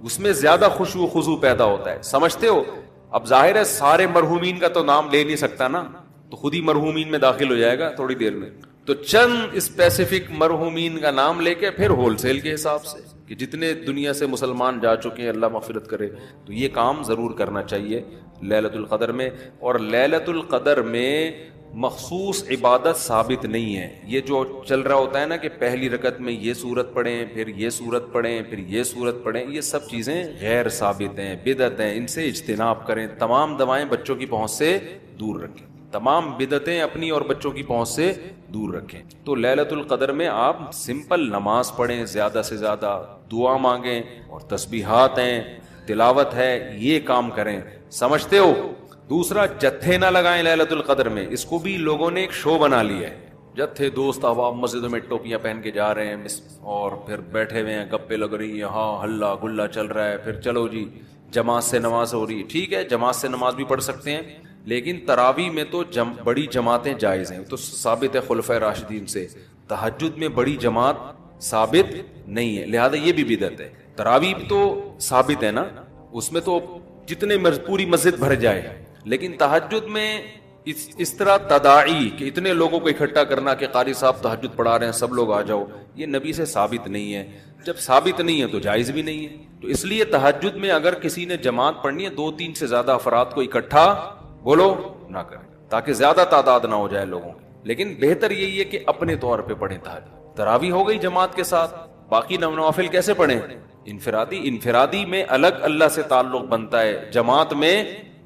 اس میں زیادہ خشوع و خضوع پیدا ہوتا ہے, سمجھتے ہو؟ اب ظاہر ہے سارے مرحومین کا تو نام لے نہیں سکتا نا, تو خود ہی مرحومین میں داخل ہو جائے گا تھوڑی دیر میں. تو چند اسپیسیفک مرحومین کا نام لے کے پھر ہول سیل کے حساب سے کہ جتنے دنیا سے مسلمان جا چکے ہیں اللہ مغفرت کرے. تو یہ کام ضرور کرنا چاہیے لیلۃ القدر میں. اور لیلۃ القدر میں مخصوص عبادت ثابت نہیں ہے. یہ جو چل رہا ہوتا ہے نا کہ پہلی رکعت میں یہ سورت پڑھیں, پھر یہ سورت پڑھیں, پھر یہ سورت پڑھیں, یہ سب چیزیں غیر ثابت ہیں, بدعت ہیں, ان سے اجتناب کریں. تمام دوائیں بچوں کی پہنچ سے دور رکھیں, تمام بدعتیں اپنی اور بچوں کی پہنچ سے دور رکھیں. تو لیلۃ القدر میں آپ سمپل نماز پڑھیں, زیادہ سے زیادہ دعا مانگیں, اور تسبیحات ہیں, تلاوت ہے, یہ کام کریں. سمجھتے ہو؟ دوسرا, جتھے نہ لگائیں لیلۃ القدر میں. اس کو بھی لوگوں نے ایک شو بنا لیا ہے. جتھے دوست احباب مسجدوں میں ٹوپیاں پہن کے جا رہے ہیں اور پھر بیٹھے ہوئے ہیں, گپے لگ رہی ہیں, ہاں ہلا گلا چل رہا ہے, پھر چلو جی جماعت سے نماز ہو رہی ہے. ٹھیک ہے, جماعت سے نماز بھی پڑھ سکتے ہیں, لیکن تراویح میں تو بڑی جماعتیں جائز ہیں, تو ثابت ہے خلفائے راشدین سے. تہجد میں بڑی جماعت ثابت نہیں ہے, لہذا یہ بھی بدعت ہے. تراویح تو ثابت ہے نا, اس میں تو جتنے پوری مسجد بھر جائے, لیکن تہجد میں اس طرح تداعی کہ اتنے لوگوں کو اکٹھا کرنا کہ قاری صاحب تہجد پڑھا رہے ہیں سب لوگ آ جاؤ, یہ نبی سے ثابت نہیں ہے. جب ثابت نہیں ہے تو جائز بھی نہیں ہے. تو اس لیے تہجد میں اگر کسی نے جماعت پڑھنی ہے 2-3 سے زیادہ افراد کو اکٹھا بولو نہ کریں, تاکہ زیادہ تعداد نہ ہو جائے لوگوں کی. لیکن بہتر یہی ہے کہ اپنے طور پہ پڑھیں تہجد. تراویح ہو گئی جماعت کے ساتھ, باقی نوافل کیسے پڑھیں؟ انفرادی میں الگ اللہ سے تعلق بنتا ہے, جماعت میں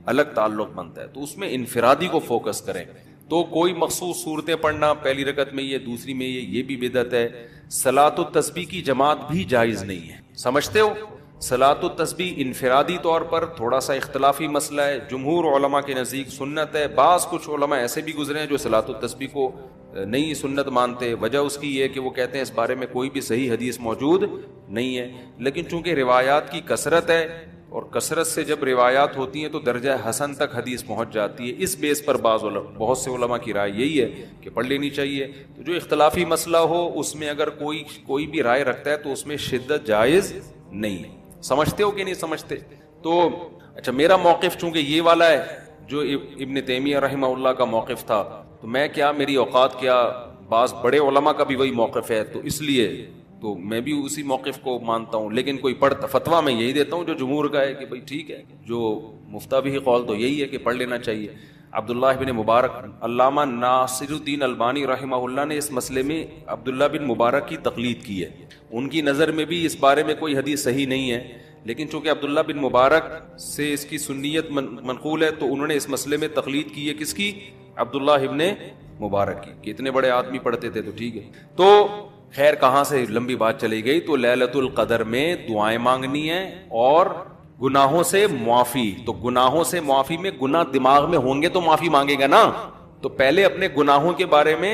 الگ تعلق بنتا ہے, تو اس میں انفرادی کو فوکس کریں. تو کوئی مخصوص صورتیں پڑھنا, پہلی رکعت میں یہ, دوسری میں یہ بھی بدعت ہے. صلاۃ التسبیح کی جماعت بھی جائز نہیں ہے, سمجھتے ہو؟ صلاۃ التسبیح انفرادی طور پر تھوڑا سا اختلافی مسئلہ ہے. جمہور علماء کے نزدیک سنت ہے, بعض کچھ علماء ایسے بھی گزرے ہیں جو صلاۃ التسبیح کو نہیں سنت مانتے. وجہ اس کی یہ ہے کہ وہ کہتے ہیں اس بارے میں کوئی بھی صحیح حدیث موجود نہیں ہے. لیکن چونکہ روایات کی کثرت ہے, اور کثرت سے جب روایات ہوتی ہیں تو درجہ حسن تک حدیث پہنچ جاتی ہے, اس بیس پر بہت سے علماء کی رائے یہی ہے کہ پڑھ لینی چاہیے. تو جو اختلافی مسئلہ ہو اس میں اگر کوئی بھی رائے رکھتا ہے تو اس میں شدت جائز نہیں ہے. سمجھتے ہو کہ نہیں سمجھتے؟ تو اچھا, میرا موقف چونکہ یہ والا ہے جو ابن تیمیہ رحمہ اللہ کا موقف تھا, تو میں کیا, میری اوقات کیا, بعض بڑے علماء کا بھی وہی موقف ہے, تو اس لیے تو میں بھی اسی موقف کو مانتا ہوں. لیکن کوئی فتویٰ میں یہی دیتا ہوں جو جمہور کا ہے کہ بھئی ٹھیک ہے, جو مفتہ بھی قول تو یہی ہے کہ پڑھ لینا چاہیے. عبداللہ بن مبارک، علامہ ناصر الدین البانی رحمہ اللہ نے اس مسئلے میں عبداللہ بن مبارک کی تقلید کی ہے. ان کی نظر میں بھی اس بارے میں کوئی حدیث صحیح نہیں ہے، لیکن چونکہ عبداللہ بن مبارک سے اس کی سنیت منقول ہے تو انہوں نے اس مسئلے میں تقلید کی ہے. کس کی؟ عبداللہ ابن مبارک کی، کہ اتنے بڑے آدمی پڑھتے تھے تو ٹھیک ہے. تو خیر کہاں سے لمبی بات چلی گئی. تو لیلۃ القدر میں دعائیں مانگنی ہیں اور گناہوں سے معافی. تو گناہوں سے معافی میں گناہ دماغ میں ہوں گے تو معافی مانگے گا نا. تو پہلے اپنے گناہوں کے بارے میں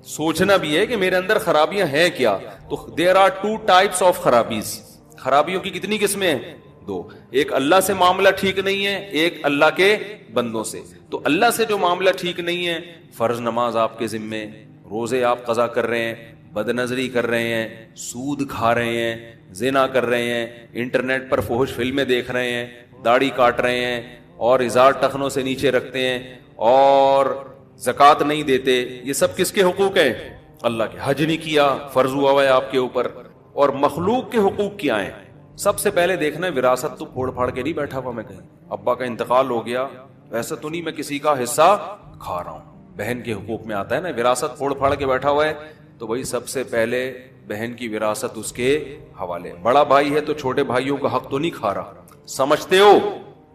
سوچنا بھی ہے کہ میرے اندر خرابیاں ہیں کیا. تو there are two types of خرابیز. خرابیوں کی کتنی قسمیں ہیں؟ دو. ایک اللہ سے معاملہ ٹھیک نہیں ہے، ایک اللہ کے بندوں سے. تو اللہ سے جو معاملہ ٹھیک نہیں ہے، فرض نماز آپ کے ذمے، روزے آپ قضا کر رہے ہیں، بد نظری کر رہے ہیں، سود کھا رہے ہیں، زنا کر رہے ہیں، انٹرنیٹ پر فحش فلمیں دیکھ رہے ہیں، داڑھی کاٹ رہے ہیں اور ازار ٹخنوں سے نیچے رکھتے ہیں اور زکوٰۃ نہیں دیتے. یہ سب کس کے حقوق ہیں؟ اللہ کے. حج نہیں کیا، فرض ہوا ہوا ہے آپ کے اوپر. اور مخلوق کے حقوق کیا ہیں؟ سب سے پہلے دیکھنا ہے وراثت تو پھوڑ پھاڑ کے نہیں بیٹھا ہوا میں کہیں. ابا کا انتقال ہو گیا، ایسا تو نہیں میں کسی کا حصہ کھا رہا ہوں. بہن کے حقوق میں آتا ہے نا، وراثت پھوڑ پھاڑ کے بیٹھا ہوا ہے تو بھائی سب سے پہلے بہن کی وراثت اس کے حوالے. بڑا بھائی ہے تو چھوٹے بھائیوں کا حق تو نہیں کھا رہا، سمجھتے ہو؟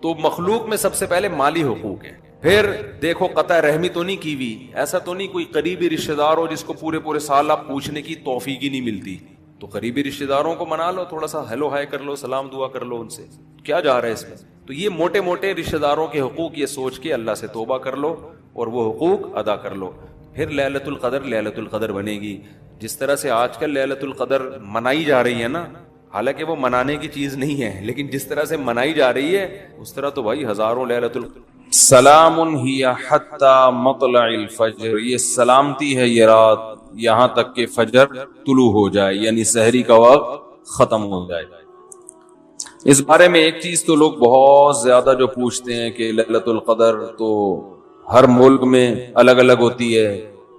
تو مخلوق میں سب سے پہلے مالی حقوق ہے. پھر دیکھو قطع رحمی تو نہیں کی ہوئی، ایسا تو نہیں کوئی قریبی رشتہ دار ہو جس کو پورے پورے سال آپ پوچھنے کی توفیق ہی نہیں ملتی. تو قریبی رشتہ داروں کو منا لو، تھوڑا سا ہیلو ہائے کر لو، سلام دعا کر لو ان سے، کیا جا رہا ہے اس میں. تو یہ موٹے موٹے رشتہ داروں کے حقوق یہ سوچ کے اللہ سے توبہ کر لو اور وہ حقوق ادا کر لو. پھر لیلۃ القدر لیلۃ القدر بنے گی. جس طرح سے آج کل لیلۃ القدر منائی جا رہی ہے نا، حالانکہ وہ منانے کی چیز نہیں ہے، لیکن جس طرح سے منائی جا رہی ہے اس طرح تو بھائی ہزاروں لیلۃ سلام ہی حتی مطلع الفجر. یہ سلامتی ہے یہ رات یہاں تک کہ فجر طلوع ہو جائے، یعنی سحری کا وقت ختم ہو جائے. اس بارے میں ایک چیز تو لوگ بہت زیادہ جو پوچھتے ہیں کہ لیلۃ القدر تو ہر ملک میں الگ الگ ہوتی ہے.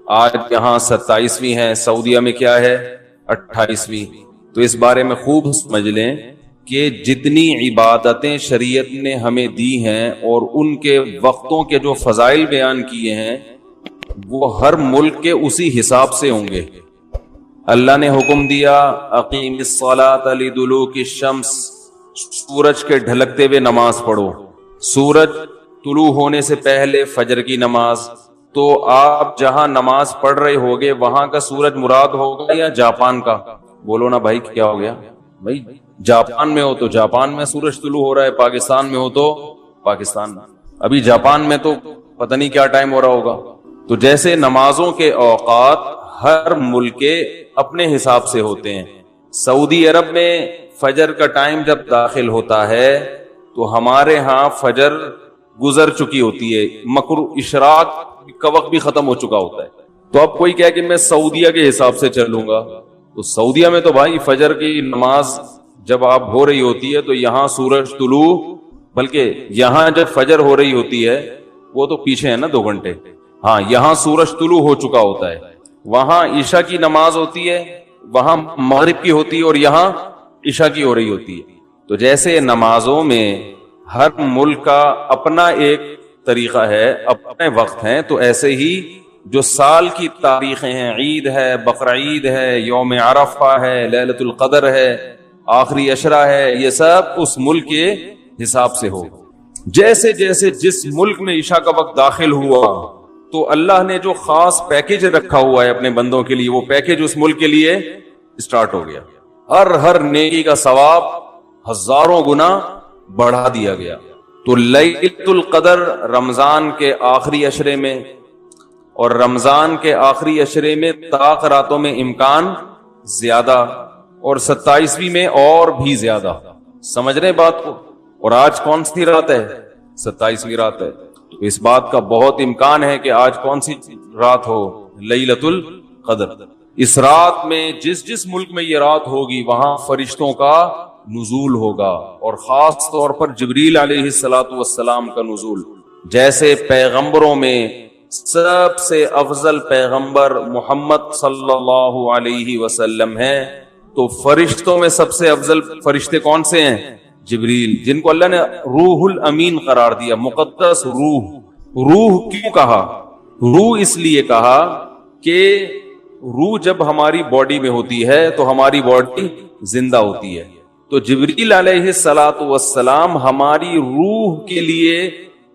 آج یہاں 27ویں ہے، سعودیہ میں کیا ہے 28ویں. تو اس بارے میں خوب سمجھ لیں کہ جتنی عبادتیں شریعت نے ہمیں دی ہیں اور ان کے وقتوں کے جو فضائل بیان کیے ہیں وہ ہر ملک کے اسی حساب سے ہوں گے. اللہ نے حکم دیا اقیم الصلاۃ لدلوک الشمس، سورج کے ڈھلکتے ہوئے نماز پڑھو. سورج طلوع ہونے سے پہلے فجر کی نماز. تو آپ جہاں نماز پڑھ رہے ہوگے وہاں کا سورج مراد ہوگا یا جاپان کا؟ بولو نا بھائی کیا ہو گیا؟ بھائی جاپان میں ہو تو جاپان میں سورج طلوع ہو رہا ہے، پاکستان میں ہو تو پاکستان میں. ابھی جاپان میں تو پتہ نہیں کیا ٹائم ہو رہا ہوگا. تو جیسے نمازوں کے اوقات ہر ملک کے اپنے حساب سے ہوتے ہیں. سعودی عرب میں فجر کا ٹائم جب داخل ہوتا ہے تو ہمارے ہاں فجر گزر چکی ہوتی ہے، اشراق کا وقت بھی ختم ہو چکا ہوتا ہے. تو اب کوئی کہے کہ میں سعودیہ کے حساب سے چلوں گا، تو سعودیہ میں تو بھائی فجر کی نماز جب آپ ہو رہی ہوتی ہے تو یہاں سورج طلوع، بلکہ یہاں جب فجر ہو رہی ہوتی ہے وہ تو پیچھے ہے نا 2 گھنٹے. ہاں یہاں سورج طلوع ہو چکا ہوتا ہے. وہاں عشاء کی نماز ہوتی ہے، وہاں مغرب کی ہوتی ہے اور یہاں عشاء کی ہو رہی ہوتی ہے. تو جیسے نمازوں میں ہر ملک کا اپنا ایک طریقہ ہے، اپنے وقت ہیں، تو ایسے ہی جو سال کی تاریخیں ہیں، عید ہے، بقرعید ہے، یوم عرفہ ہے، لیلۃ القدر ہے، آخری عشرہ ہے، یہ سب اس ملک کے حساب سے ہو. جیسے جیسے جس ملک میں عشاء کا وقت داخل ہوا تو اللہ نے جو خاص پیکج رکھا ہوا ہے اپنے بندوں کے لیے، وہ پیکج اس ملک کے لیے اسٹارٹ ہو گیا. ہر نیکی کا ثواب ہزاروں گنا بڑھا دیا گیا. تو لیلۃ القدر رمضان کے آخری عشرے میں، اور رمضان کے آخری عشرے میں طاق راتوں میں امکان زیادہ، اور 27ویں میں اور بھی زیادہ. سمجھ رہے بات کو؟ اور آج کون سی رات ہے؟ 27ویں رات ہے. تو اس بات کا بہت امکان ہے کہ آج کون سی رات ہو؟ لیلۃ القدر. اس رات میں جس ملک میں یہ رات ہوگی وہاں فرشتوں کا نزول ہوگا، اور خاص طور پر جبریل علیہ الصلوۃ والسلام کا نزول. جیسے پیغمبروں میں سب سے افضل پیغمبر محمد صلی اللہ علیہ وسلم ہیں، تو فرشتوں میں سب سے افضل فرشتے کون سے ہیں؟ جبریل، جن کو اللہ نے روح الامین قرار دیا، مقدس روح. روح کیوں کہا؟ روح اس لیے کہا کہ روح جب ہماری باڈی میں ہوتی ہے تو ہماری باڈی زندہ ہوتی ہے، تو جبریل علیہ الصلوۃ والسلام ہماری روح کے لیے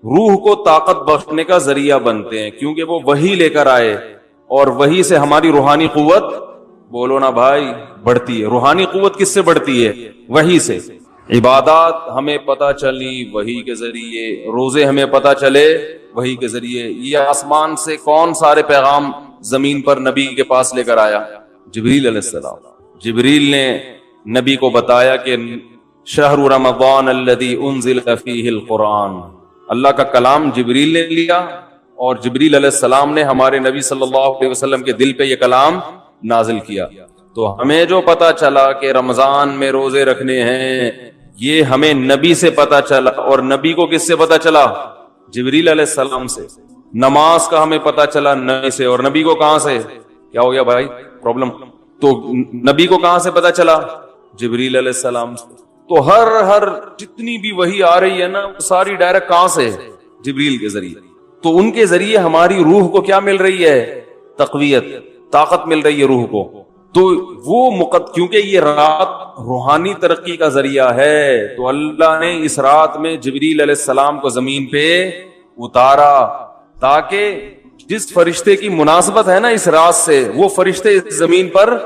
روح کو طاقت بخشنے کا ذریعہ بنتے ہیں، کیونکہ وہ وحی لے کر آئے اور وحی سے ہماری روحانی قوت، بولو نا بھائی، بڑھتی ہے۔ روحانی قوت کس سے بڑھتی ہے؟ وحی سے۔ عبادات ہمیں پتہ چلی وحی کے ذریعے، روزے ہمیں پتہ چلے وحی کے ذریعے۔ یہ آسمان سے کون سارے پیغام زمین پر نبی کے پاس لے کر آیا؟ جبریل علیہ السلام۔ جبریل نے نبی کو بتایا کہ شہر رمضان الذی انزل فیہ القرآن، اللہ کا کلام جبریل نے لیا اور جبریل علیہ السلام نے ہمارے نبی صلی اللہ علیہ وسلم کے دل پہ یہ کلام نازل کیا۔ تو ہمیں جو پتا چلا کہ رمضان میں روزے رکھنے ہیں، یہ ہمیں نبی سے پتا چلا، اور نبی کو کس سے پتا چلا؟ جبریل علیہ السلام سے۔ نماز کا ہمیں پتا چلا نبی سے، اور نبی کو کہاں سے؟ کیا ہو گیا بھائی؟ پرابلم؟ تو نبی کو کہاں سے پتا چلا؟ جبریل علیہ السلام سے۔ تو ہر جتنی بھی وحی آ رہی ہے نا، ساری ڈائریکٹ کہاں سے؟ جبریل کے ذریعے۔ تو ان کے ذریعے ہماری روح کو کیا مل رہی ہے؟ تقویت، طاقت مل رہی ہے روح کو۔ تو وہ کیونکہ یہ رات روحانی ترقی کا ذریعہ ہے، تو اللہ نے اس رات میں جبریل علیہ السلام کو زمین پہ اتارا، تاکہ جس فرشتے کی مناسبت ہے نا اس رات سے، وہ فرشتے اس زمین پر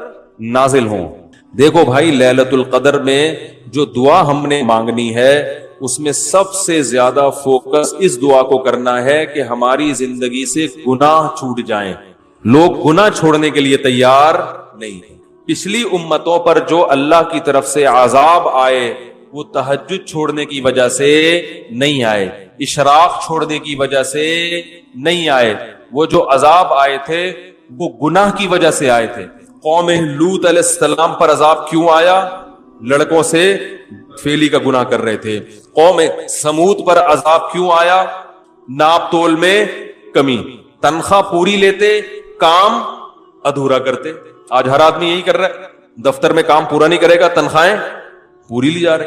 نازل ہوں۔ دیکھو بھائی، لیلۃ القدر میں جو دعا ہم نے مانگنی ہے، اس میں سب سے زیادہ فوکس اس دعا کو کرنا ہے کہ ہماری زندگی سے گناہ چھوٹ جائیں۔ لوگ گناہ چھوڑنے کے لیے تیار نہیں۔ پچھلی امتوں پر جو اللہ کی طرف سے عذاب آئے، وہ تہجد چھوڑنے کی وجہ سے نہیں آئے، اشراق چھوڑنے کی وجہ سے نہیں آئے۔ وہ جو عذاب آئے تھے وہ گناہ کی وجہ سے آئے تھے۔ قوم لوط علیہ السلام پر عذاب کیوں آیا؟ لڑکوں سے فیلی کا گناہ کر رہے تھے۔ قوم سمود پر عذاب کیوں آیا؟ ناپ تول میں کمی، تنخواہ پوری لیتے، کام ادھورا کرتے۔ آج ہر آدمی یہی کر رہا ہے، دفتر میں کام پورا نہیں کرے گا، تنخواہیں پوری لی جا رہی۔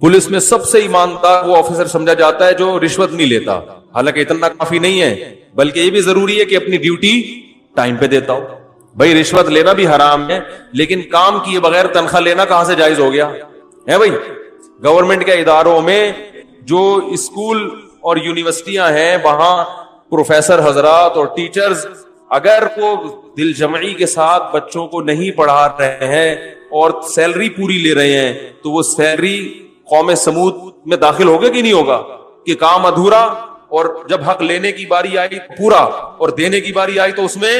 پولیس میں سب سے ایماندار وہ آفیسر سمجھا جاتا ہے جو رشوت نہیں لیتا، حالانکہ اتنا کافی نہیں ہے، بلکہ یہ بھی ضروری ہے کہ اپنی ڈیوٹی ٹائم پہ دیتا ہو۔ بھائی رشوت لینا بھی حرام ہے، لیکن کام کیے بغیر تنخواہ لینا کہاں سے جائز ہو گیا ہے بھائی؟ گورنمنٹ کے اداروں میں جو اسکول اور یونیورسٹیاں ہیں، وہاں پروفیسر حضرات اور ٹیچرز اگر وہ دل جمعی کے ساتھ بچوں کو نہیں پڑھا رہے ہیں اور سیلری پوری لے رہے ہیں، تو وہ سیلری قوم سمود میں داخل ہوگا کہ نہیں ہوگا؟ کہ کام ادھورا، اور جب حق لینے کی باری آئی پورا، اور دینے کی باری آئی تو اس میں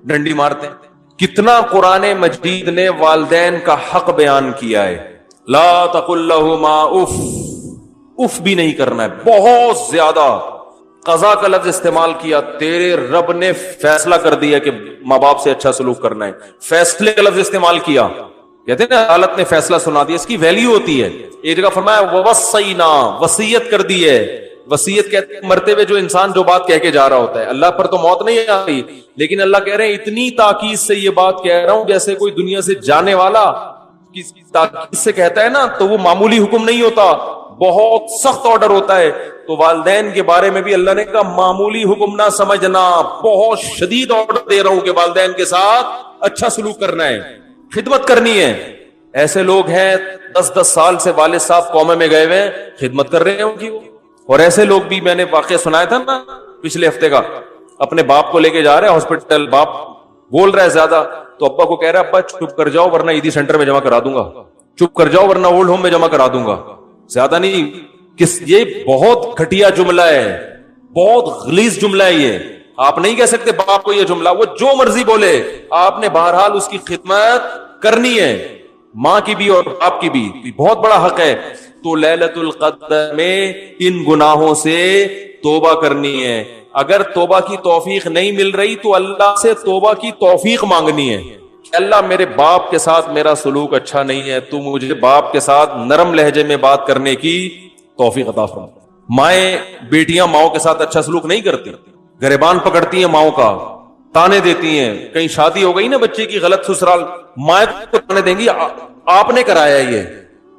ڈنڈی مارتے ہیں۔ کتنا قرآن مجید نے والدین کا حق بیان کیا ہے۔ لا تقل لہما اف، اف بھی نہیں کرنا ہے، بہت زیادہ قضا کا لفظ استعمال کیا۔ تیرے رب نے فیصلہ کر دیا کہ ماں باپ سے اچھا سلوک کرنا ہے، فیصلے کا لفظ استعمال کیا۔ کہتے ہیں نا عدالت نے فیصلہ سنا دیا، اس کی ویلیو ہوتی ہے۔ ایک جگہ فرمایا ووصینا، وصیت کر دی ہے۔ وصیت کہتے ہیں مرتے ہوئے جو انسان جو بات کہہ کے جا رہا ہوتا ہے۔ اللہ پر تو موت نہیں آئی، لیکن اللہ کہہ رہے ہیں اتنی تاکید سے یہ بات کہہ رہا ہوں جیسے کوئی دنیا سے جانے والا تاکید سے کہتا ہے نا، تو وہ معمولی حکم نہیں ہوتا، بہت سخت آرڈر ہوتا ہے۔ تو والدین کے بارے میں بھی اللہ نے کہا معمولی حکم نہ سمجھنا، بہت شدید آرڈر دے رہا ہوں کہ والدین کے ساتھ اچھا سلوک کرنا ہے، خدمت کرنی ہے۔ ایسے لوگ ہیں 10 سال سے والد صاحب قومے میں گئے ہوئے ہیں، خدمت کر رہے ہیں ان کی۔ اور ایسے لوگ بھی میں نے واقعہ سنایا تھا نا پچھلے ہفتے کا، اپنے باپ کو لے کے جا رہے ہیں ہاسپٹل، باپ بول رہا ہے زیادہ، تو ابا کو کہہ رہا ہے ابا چپ کر جاؤ ورنہ عیدی سینٹر میں جمع کرا دوں گا، چپ کر جاؤ ورنہ اولڈ ہوم میں جمع کرا دوں گا۔ زیادہ نہیں، یہ بہت گھٹیا جملہ ہے، بہت غلیظ جملہ ہے یہ۔ آپ نہیں کہہ سکتے باپ کو یہ جملہ، وہ جو مرضی بولے، آپ نے بہرحال اس کی خدمت کرنی ہے، ماں کی بھی اور باپ کی بھی، بہت بڑا حق ہے۔ تو لیلۃ القدر میں ان گناہوں سے توبہ کرنی ہے۔ اگر توبہ کی توفیق نہیں مل رہی تو اللہ سے توبہ کی توفیق مانگنی ہے کہ اللہ میرے باپ کے ساتھ میرا سلوک اچھا نہیں ہے، تو مجھے باپ کے ساتھ نرم لہجے میں بات کرنے کی توفیق عطا فرما۔ مائیں بیٹیاں ماؤں کے ساتھ اچھا سلوک نہیں کرتی، گریبان پکڑتی ہیں ماؤں کا، تانے دیتی ہیں۔ کہیں شادی ہو گئی نا بچے کی غلط سسرال، ماں کو تانے دیں گی آپ نے کرایا یہ۔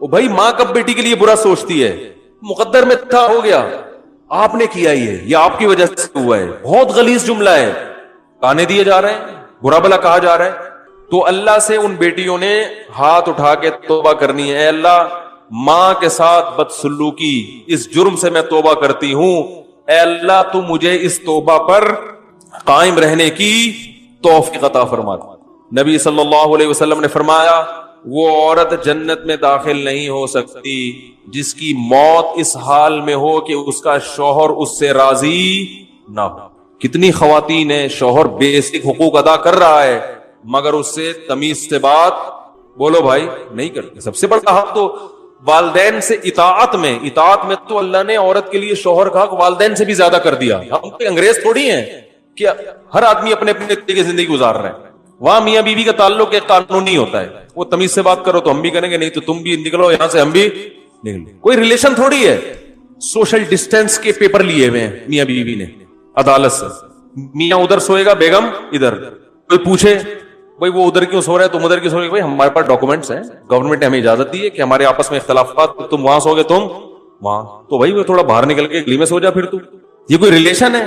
بھائی ماں کب بیٹی کے لیے برا سوچتی ہے؟ مقدر میں تھا، ہو گیا، آپ نے کیا یہ آپ کی وجہ سے ہوا ہے. بہت غلیظ جملہ ہے, تانے دیے جا رہے ہیں, برا بلا کہا جا رہا ہے. تو اللہ سے ان بیٹیوں نے ہاتھ اٹھا کے توبہ کرنی ہے. اے اللہ, ماں کے ساتھ بدسلوکی اس جرم سے میں توبہ کرتی ہوں. اے اللہ تو مجھے اس توبہ پر قائم رہنے کی توفیق عطا فرما. نبی صلی اللہ علیہ وسلم نے فرمایا وہ عورت جنت میں داخل نہیں ہو سکتی جس کی موت اس حال میں ہو کہ اس کا شوہر اس سے راضی نہ ہو. کتنی خواتین ہیں, شوہر بیسک حقوق ادا کر رہا ہے مگر اس سے تمیز سے بات بولو بھائی نہیں کرتے. سب سے بڑا حق تو والدین سے اطاعت میں تو اللہ نے عورت کے لیے شوہر کا حق والدین سے بھی زیادہ کر دیا. ہم کوئی انگریز تھوڑی ہیں کہ ہر آدمی اپنے اپنے طریقے کی زندگی گزار رہے ہیں. وہاں میاں بیوی کا تعلق ایک قانونی ہوتا ہے, وہ تمیز سے بات کرو تو ہم بھی کریں گے, نہیں تو تم بھی نکلو یہاں سے ہم بھی نکلیں. کوئی ریلیشن تھوڑی ہے. سوشل ڈسٹینس کے پیپر لیے ہوئے ہیں میاں بیوی نے عدالت سے. میاں ادھر سوئے گا, بیگم ادھر. کوئی پوچھے بھائی وہ ادھر کیوں سو رہا ہے, تم ادھر کیوں سو رہے, بھائی ہمارے پاس ڈاکومنٹس ہیں, گورنمنٹ نے ہمیں اجازت دی ہے کہ ہمارے آپس میں اختلافات, تم وہاں سو گے تم وہاں, تو بھائی وہ تھوڑا باہر نکل کے گلی میں سو جا پھر. تو یہ کوئی ریلیشن ہے؟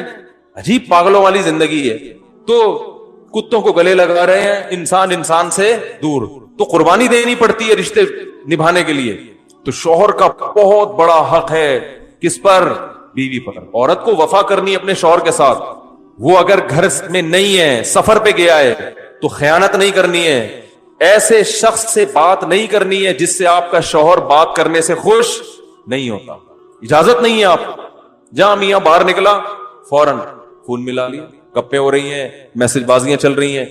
عجیب پاگلوں والی زندگی ہے. تو کتوں کو گلے لگا رہے ہیں, انسان سے دور. تو قربانی دینی پڑتی ہے رشتے نبھانے کے لیے. تو شوہر کا بہت بڑا حق ہے کس پر؟ بیوی پر. عورت کو وفا کرنی اپنے شوہر کے ساتھ. وہ اگر گھر میں نہیں ہے, سفر پہ گیا ہے, تو خیانت نہیں کرنی ہے. ایسے شخص سے بات نہیں کرنی ہے جس سے آپ کا شوہر بات کرنے سے خوش نہیں ہوتا. اجازت نہیں ہے. آپ جہاں میاں باہر نکلا فوراً فون ملا لیا, گپیں ہو رہی ہیں, میسج بازیاں چل رہی ہیں.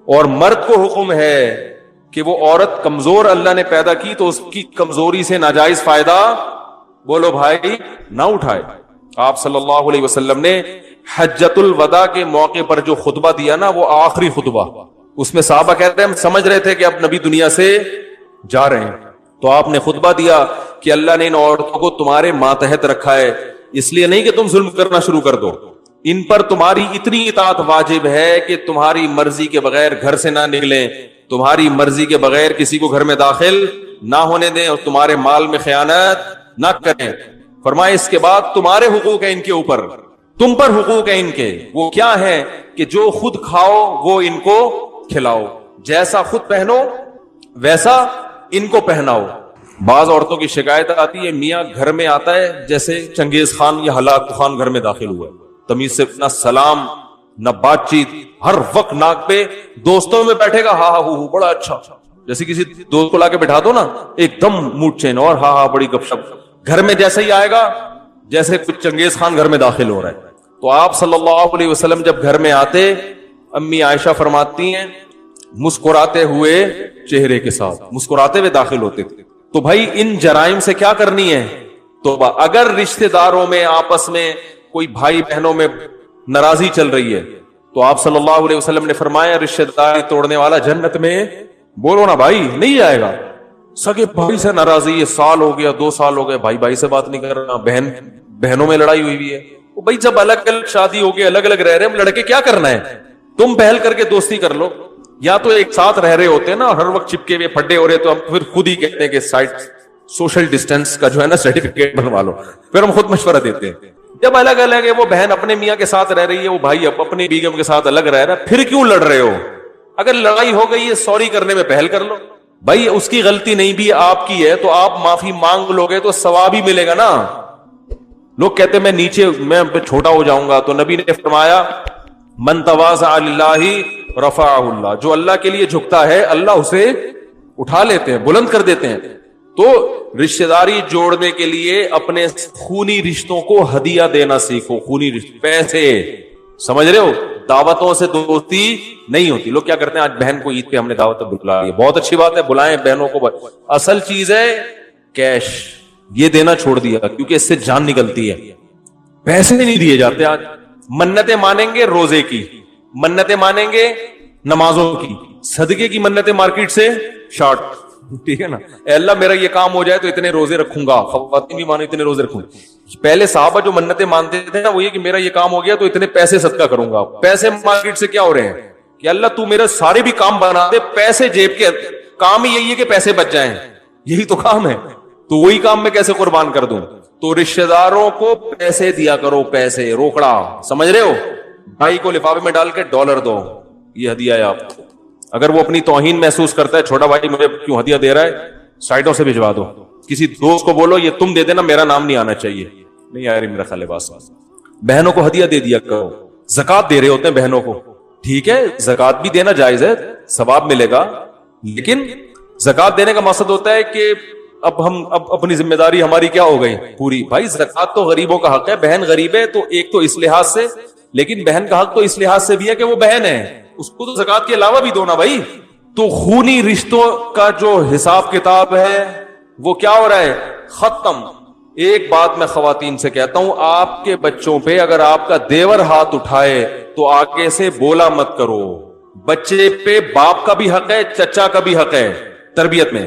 اور مرد کو حکم ہے کہ وہ عورت کمزور اللہ نے پیدا کی تو اس کی کمزوری سے ناجائز فائدہ بولو بھائی نہ اٹھائے. آپ صلی اللہ علیہ وسلم نے حجۃ الوداع کے موقع پر جو خطبہ دیا نا, وہ آخری خطبہ, اس میں صحابہ کہتے ہیں ہم سمجھ رہے تھے کہ اب نبی دنیا سے جا رہے ہیں, تو آپ نے خطبہ دیا کہ اللہ نے ان عورتوں کو تمہارے ماتحت رکھا ہے, اس لیے نہیں کہ تم ظلم کرنا شروع کر دو, ان پر تمہاری اتنی اطاعت واجب ہے کہ تمہاری مرضی کے بغیر گھر سے نہ نکلیں, تمہاری مرضی کے بغیر کسی کو گھر میں داخل نہ ہونے دیں, اور تمہارے مال میں خیانت نہ کریں. فرمائے اس کے بعد تمہارے حقوق ہیں ان کے اوپر, تم پر حقوق ہیں ان کے. وہ کیا ہے کہ جو خود کھاؤ وہ ان کو کھلاؤ, جیسا خود پہنو ویسا ان کو پہناؤ. بعض عورتوں کی شکایت آتی ہے میاں گھر میں آتا ہے جیسے چنگیز خان یا ہلاکو خان گھر میں داخل ہوا ہے, تمیز سے نہ سلام نہ بات چیت, ہر وقت ناک پہ. دوستوں میں بیٹھے گا ہاں ہاں بڑا اچھا, جیسے کسی دوست کو لا کے بٹھا دو نا ایک دم موڈ چین, اور ہاں ہاں بڑی گپ شپ. گھر میں جیسے ہی آئے گا جیسے کچھ چنگیز خان گھر میں داخل ہو رہا ہے. تو آپ صلی اللہ علیہ وسلم جب گھر میں آتے, امی عائشہ فرماتی ہیں مسکراتے ہوئے چہرے کے ساتھ مسکراتے ہوئے داخل ہوتے تھے. تو بھائی ان جرائم سے کیا کرنی ہے توبہ. اگر رشتہ داروں میں آپس میں کوئی بھائی بہنوں میں ناراضی چل رہی ہے تو آپ صلی اللہ علیہ وسلم نے فرمایا رشتہ داری توڑنے والا جنت میں بولو نا بھائی نہیں جائے گا. سگے بھائی سے ناراضی ہے, سال ہو گیا 2 سال ہو گئے, بھائی بھائی سے بات نہیں کر رہا, بہنوں میں لڑائی ہوئی ہے. بھائی جب الگ الگ شادی ہو گئی, الگ الگ رہ رہے ہیں, لڑکے کیا کرنا ہے, تم پہل کر کے دوستی کر لو. یا تو ایک ساتھ رہ رہے ہوتے ہیں نا, ہر وقت چپکے ہوئے پھڈے ہو رہے, تو ہم پھر خود ہی کہتے ہیں کہ سائٹ سوشل ڈسٹینس کا جو ہے نا سرٹیفکیٹ بنوا لو, پھر ہم خود مشورہ دیتے ہیں. جب الگ الگ ہے, وہ بہن اپنے میاں کے ساتھ رہ رہی ہے, وہ بھائی اپنی بیگم کے ساتھ الگ رہ رہا ہے, پھر کیوں لڑ رہے ہو؟ اگر لڑائی ہو گئی ہے سوری کرنے میں پہل کر لو. بھائی اس کی غلطی نہیں بھی آپ کی ہے تو آپ معافی مانگ لو گے تو ثواب ہی ملے گا نا. لوگ کہتے میں نیچے میں چھوٹا ہو جاؤں گا, تو نبی نے فرمایا من تواضع للہ رفعہ اللہ, جو اللہ کے لیے جھکتا ہے اللہ اسے اٹھا لیتے ہیں, بلند کر دیتے ہیں. تو رشتہ داری جوڑنے کے لیے اپنے خونی رشتوں کو ہدیہ دینا سیکھو. خونی رشتے پیسے سمجھ رہے ہو, دعوتوں سے دوستی نہیں ہوتی. لوگ کیا کرتے ہیں, آج بہن کو عید پہ ہم نے دعوت بلا لی, بہت اچھی بات ہے, بلائیں بہنوں کو. اصل چیز ہے کیش, یہ دینا چھوڑ دیا کیونکہ اس سے جان نکلتی ہے. پیسے نہیں دیے جاتے آج. منتیں مانیں گے روزے کی, منتیں مانیں گے نمازوں کی, صدقے کی منتیں مارکیٹ سے شارٹ. ٹھیک ہے نا, اے اللہ میرا یہ کام ہو جائے تو اتنے روزے رکھوں گا, خواتین بھی مانے اتنے روزے رکھوں گا. پہلے صحابہ جو منتیں مانتے تھے نا وہ یہ کہ میرا یہ کام ہو گیا تو اتنے پیسے صدقہ کروں گا. پیسے مارکیٹ سے کیا ہو رہے ہیں کہ اللہ تو میرا سارے بھی کام بنا دے, پیسے جیب کے کام ہی یہی ہے کہ پیسے بچ جائیں, یہی تو کام ہے. تو وہی کام میں کیسے قربان کر دوں؟ تو رشتہ داروں کو پیسے دیا کرو، پیسے روکڑا، سمجھ رہے ہو؟ بھائی کو لفافے میں ڈال کے ڈالر دو، یہ ہدیہ ہے آپ کو۔ اگر وہ اپنی توہین محسوس کرتا ہے، چھوٹا بھائی مجھے کیوں ہدیہ دے رہا ہے، سائٹوں سے بھجوا دو، کسی دوست کو بولو یہ تم دے دینا، میرا نام نہیں آنا چاہیے۔ نہیں یار میرا خیال ہے بات۔ بہنوں کو ہدیہ دے دیا کرو، زکات دے رہے ہوتے ہیں بہنوں کو، ٹھیک ہے زکات بھی دینا جائز ہے، ثواب ملے گا، لیکن زکات دینے کا مقصد ہوتا ہے کہ اب اپنی ذمہ داری ہماری کیا ہو گئی پوری۔ بھائی زکات تو غریبوں کا حق ہے، بہن غریب ہے تو ایک تو اس لحاظ سے، لیکن بہن کا حق تو اس لحاظ سے بھی ہے کہ وہ بہن ہے، اس کو تو زکات کے علاوہ بھی دو نا بھائی۔ تو خونی رشتوں کا جو حساب کتاب ہے وہ کیا ہو رہا ہے؟ ختم۔ ایک بات میں خواتین سے کہتا ہوں، آپ کے بچوں پہ اگر آپ کا دیور ہاتھ اٹھائے تو آگے سے بولا مت کرو۔ بچے پہ باپ کا بھی حق ہے، چچا کا بھی حق ہے تربیت میں،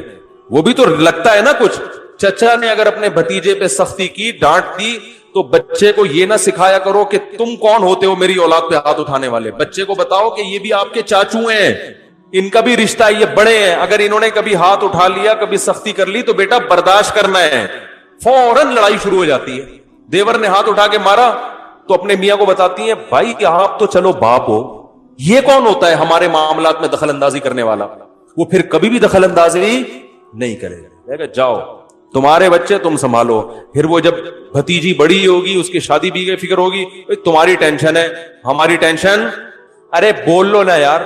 وہ بھی تو لگتا ہے نا کچھ۔ چچا نے اگر اپنے بھتیجے پہ سختی کی، ڈانٹ دی، تو بچے کو یہ نہ سکھایا کرو کہ تم کون ہوتے ہو میری اولاد پہ ہاتھ اٹھانے والے۔ بچے کو بتاؤ کہ یہ بھی آپ کے چاچو ہیں، ان کا بھی رشتہ ہے، یہ بڑے ہیں، اگر انہوں نے کبھی ہاتھ اٹھا لیا، کبھی سختی کر لی تو بیٹا برداشت کرنا ہے۔ فوراً لڑائی شروع ہو جاتی ہے۔ دیور نے ہاتھ اٹھا کے مارا تو اپنے میاں کو بتاتی ہیں بھائی کہ آپ تو چلو باپ ہو، یہ کون ہوتا ہے ہمارے معاملات میں دخل اندازی کرنے والا؟ وہ پھر کبھی بھی دخل اندازی نہیں کرے گا، جاؤ تمہارے بچے تم سنبھالو۔ پھر وہ جب بھتیجی بڑی ہوگی، اس کی شادی بھی فکر ہوگی، تمہاری ٹینشن ہے، ہماری ٹینشن، ارے بول لو نا یار،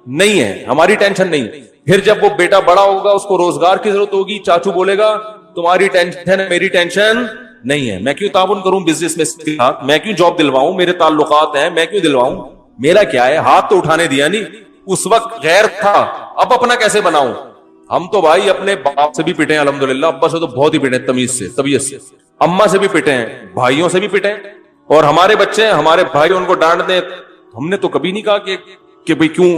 نہیں ہے ہماری ٹینشن نہیں۔ پھر جب وہ بیٹا بڑا ہوگا، اس کو روزگار کی ضرورت ہوگی، چاچو بولے گا تمہاری ٹینشن ہے، میری ٹینشن نہیں ہے، میں کیوں تعاون کروں بزنس میں اس کے ساتھ، میں کیوں جاب دلواؤں، میرے تعلقات ہیں میں کیوں دلواؤں، میرا کیا ہے، ہاتھ تو اٹھانے دیا نہیں، اس وقت غیر تھا، اب اپنا کیسے بناؤں؟ ہم تو بھائی اپنے باپ سے بھی پٹے ہیں الحمدللہ، ابا سے تو بہت ہی پٹے ہیں، تمیز سے، طبیعت سے، اماں سے بھی پٹے ہیں، بھائیوں سے بھی پٹے ہیں، اور ہمارے بچے ہیں، ہمارے بھائی ان کو ڈانٹ دیں، ہم نے تو کبھی نہیں کہا کہ بھئی کیوں،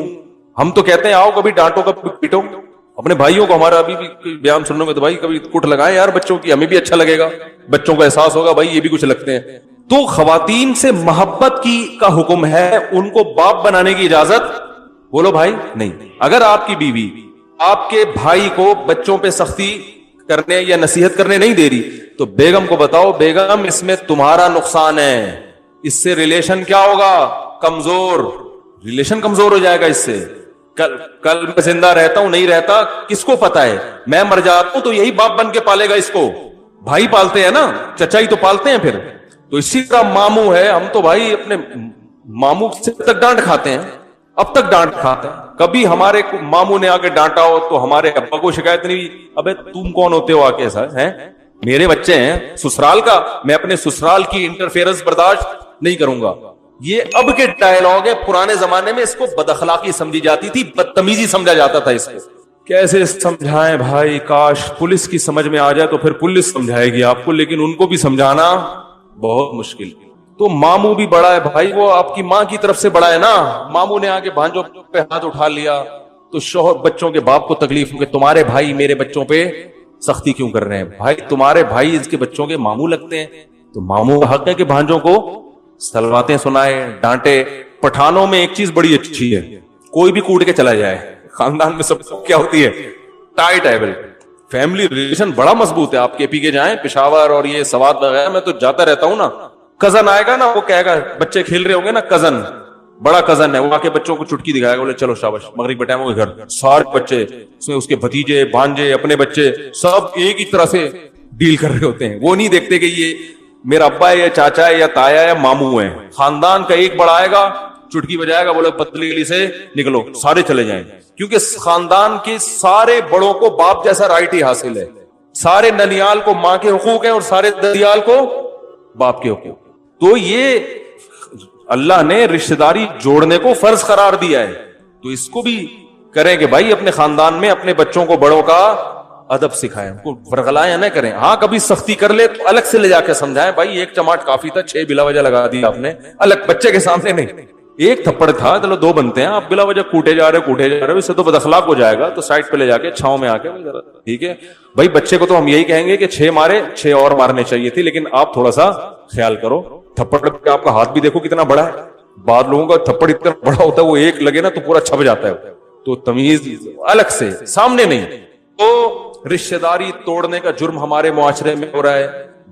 ہم تو کہتے ہیں آؤ کبھی ڈانٹو کبھی پٹو اپنے بھائیوں کو۔ ہمارا ابھی بھی بیان سننے میں تو بھائی کبھی کٹ لگائیں یار بچوں کی، ہمیں بھی اچھا لگے گا، بچوں کو احساس ہوگا بھائی یہ بھی کچھ لگتے ہیں۔ تو خواتین سے محبت کی کا حکم ہے، ان کو باپ بنانے کی اجازت بولو بھائی نہیں۔ اگر آپ کی بیوی آپ کے بھائی کو بچوں پہ سختی کرنے یا نصیحت کرنے نہیں دے رہی تو بیگم کو بتاؤ بیگم اس میں تمہارا نقصان ہے، اس سے ریلیشن کیا ہوگا؟ کمزور، ریلیشن کمزور ہو جائے گا اس سے۔ کل میں زندہ رہتا ہوں نہیں رہتا کس کو پتا ہے، میں مر جاتا ہوں تو یہی باپ بن کے پالے گا اس کو، بھائی پالتے ہیں نا، چچا ہی تو پالتے ہیں پھر۔ تو اسی طرح ماموں ہے، ہم تو بھائی اپنے ماموں سے تک ڈانٹ کھاتے ہیں، اب تک ڈانٹ کھاتے ہیں۔ کبھی ہمارے ماموں نے آ کے ڈانٹا ہو تو ہمارے ابا کو شکایت نہیں ہوئی ابے تم کون ہوتے ہو آ کے، ایسا ہے میرے بچے ہیں سسرال کا، میں اپنے سسرال کی انٹرفیئرنس برداشت نہیں کروں گا۔ یہ اب کے ڈائلاگ ہے، پرانے زمانے میں اس کو بد اخلاقی سمجھی جاتی تھی، بدتمیزی سمجھا جاتا تھا اس کو۔ کیسے سمجھائیں بھائی، کاش پولیس کی سمجھ میں آ جائے تو پھر پولیس سمجھائے گی آپ کو، لیکن ان کو بھی سمجھانا بہت مشکل۔ تو ماموں بھی بڑا ہے بھائی، وہ آپ کی ماں کی طرف سے بڑا ہے نا، ماموں نے آگے بھانجوں پہ ہاتھ اٹھا لیا تو شوہر بچوں کے باپ کو تکلیف ہو کہ تمہارے بھائی میرے بچوں پہ سختی کیوں کر رہے ہیں؟ بھائی تمہارے بھائی اس کے بچوں کے ماموں لگتے ہیں، تو ماموں کا حق ہے کہ بھانجوں کو سلواتیں سنائے، ڈانٹے۔ پٹھانوں میں ایک چیز بڑی اچھی ہے، کوئی بھی کوٹ کے چلا جائے، خاندان میں سب کیا ہوتی ہے ٹائٹ ہے، فیملی ریلیشن بڑا مضبوط ہے۔ آپ کے پی کے جائیں پشاور اور یہ سوات وغیرہ میں تو جاتا رہتا ہوں نا، کزن آئے گا نا، وہ کہے گا بچے کھیل رہے ہوں گے نا، کزن بڑا کزن ہے، وہ آ کے بچوں کو چٹکی دکھائے گا، بولے چلو شاباش مغرب کے ٹائم ہو گھر، سارے بچے اس کے بھتیجے بھانجے اپنے بچے سب ایک ہی طرح سے ڈیل کر رہے ہوتے ہیں۔ وہ نہیں دیکھتے کہ یہ میرا ابا ہے یا چاچا ہے یا تایا ہے یا ماموں ہے، خاندان کا ایک بڑا آئے گا چٹکی بجائے گا، بولے پتلی گلی سے نکلو سارے چلے جائیں، کیونکہ خاندان کے سارے بڑوں کو باپ جیسا رائٹ ہی حاصل ہے، سارے ننیال کو ماں کے حقوق ہیں اور سارے ددیال کو باپ کے حقوق۔ تو یہ اللہ نے رشتہ داری جوڑنے کو فرض قرار دیا ہے، تو اس کو بھی کریں کہ بھائی اپنے خاندان میں اپنے بچوں کو بڑوں کا ادب سکھائیں، ان کو ورغلائیں نہ کریں۔ ہاں کبھی سختی کر لے تو الگ سے لے جا کے سمجھائیں، بھائی ایک چماٹ کافی تھا، 6 بلا وجہ لگا دی آپ نے، الگ بچے کے سامنے نہیں، ایک تھپڑ تھا چلو 2 بنتے ہیں، آپ بلا وجہ کوٹے جا رہے ہو، اس سے تو بد اخلاق ہو جائے گا، تو سائڈ پہ لے جا کے چھاؤں میں آ کے ٹھیک ہے بھائی۔ بچے کو تو ہم یہی کہیں گے کہ 6 مارے، 6 اور مارنے چاہیے تھی، لیکن آپ تھوڑا سا خیال کرو، تھپڑ پہ آپ کا ہاتھ بھی دیکھو کتنا بڑا ہے، بعض لوگوں کا تھپڑ اتنا بڑا ہوتا ہے وہ ایک لگے نا تو پورا چھپ جاتا ہے، تو تمیز الگ سے سامنے نہیں۔ تو رشتہ داری توڑنے کا جرم ہمارے معاشرے میں ہو رہا ہے,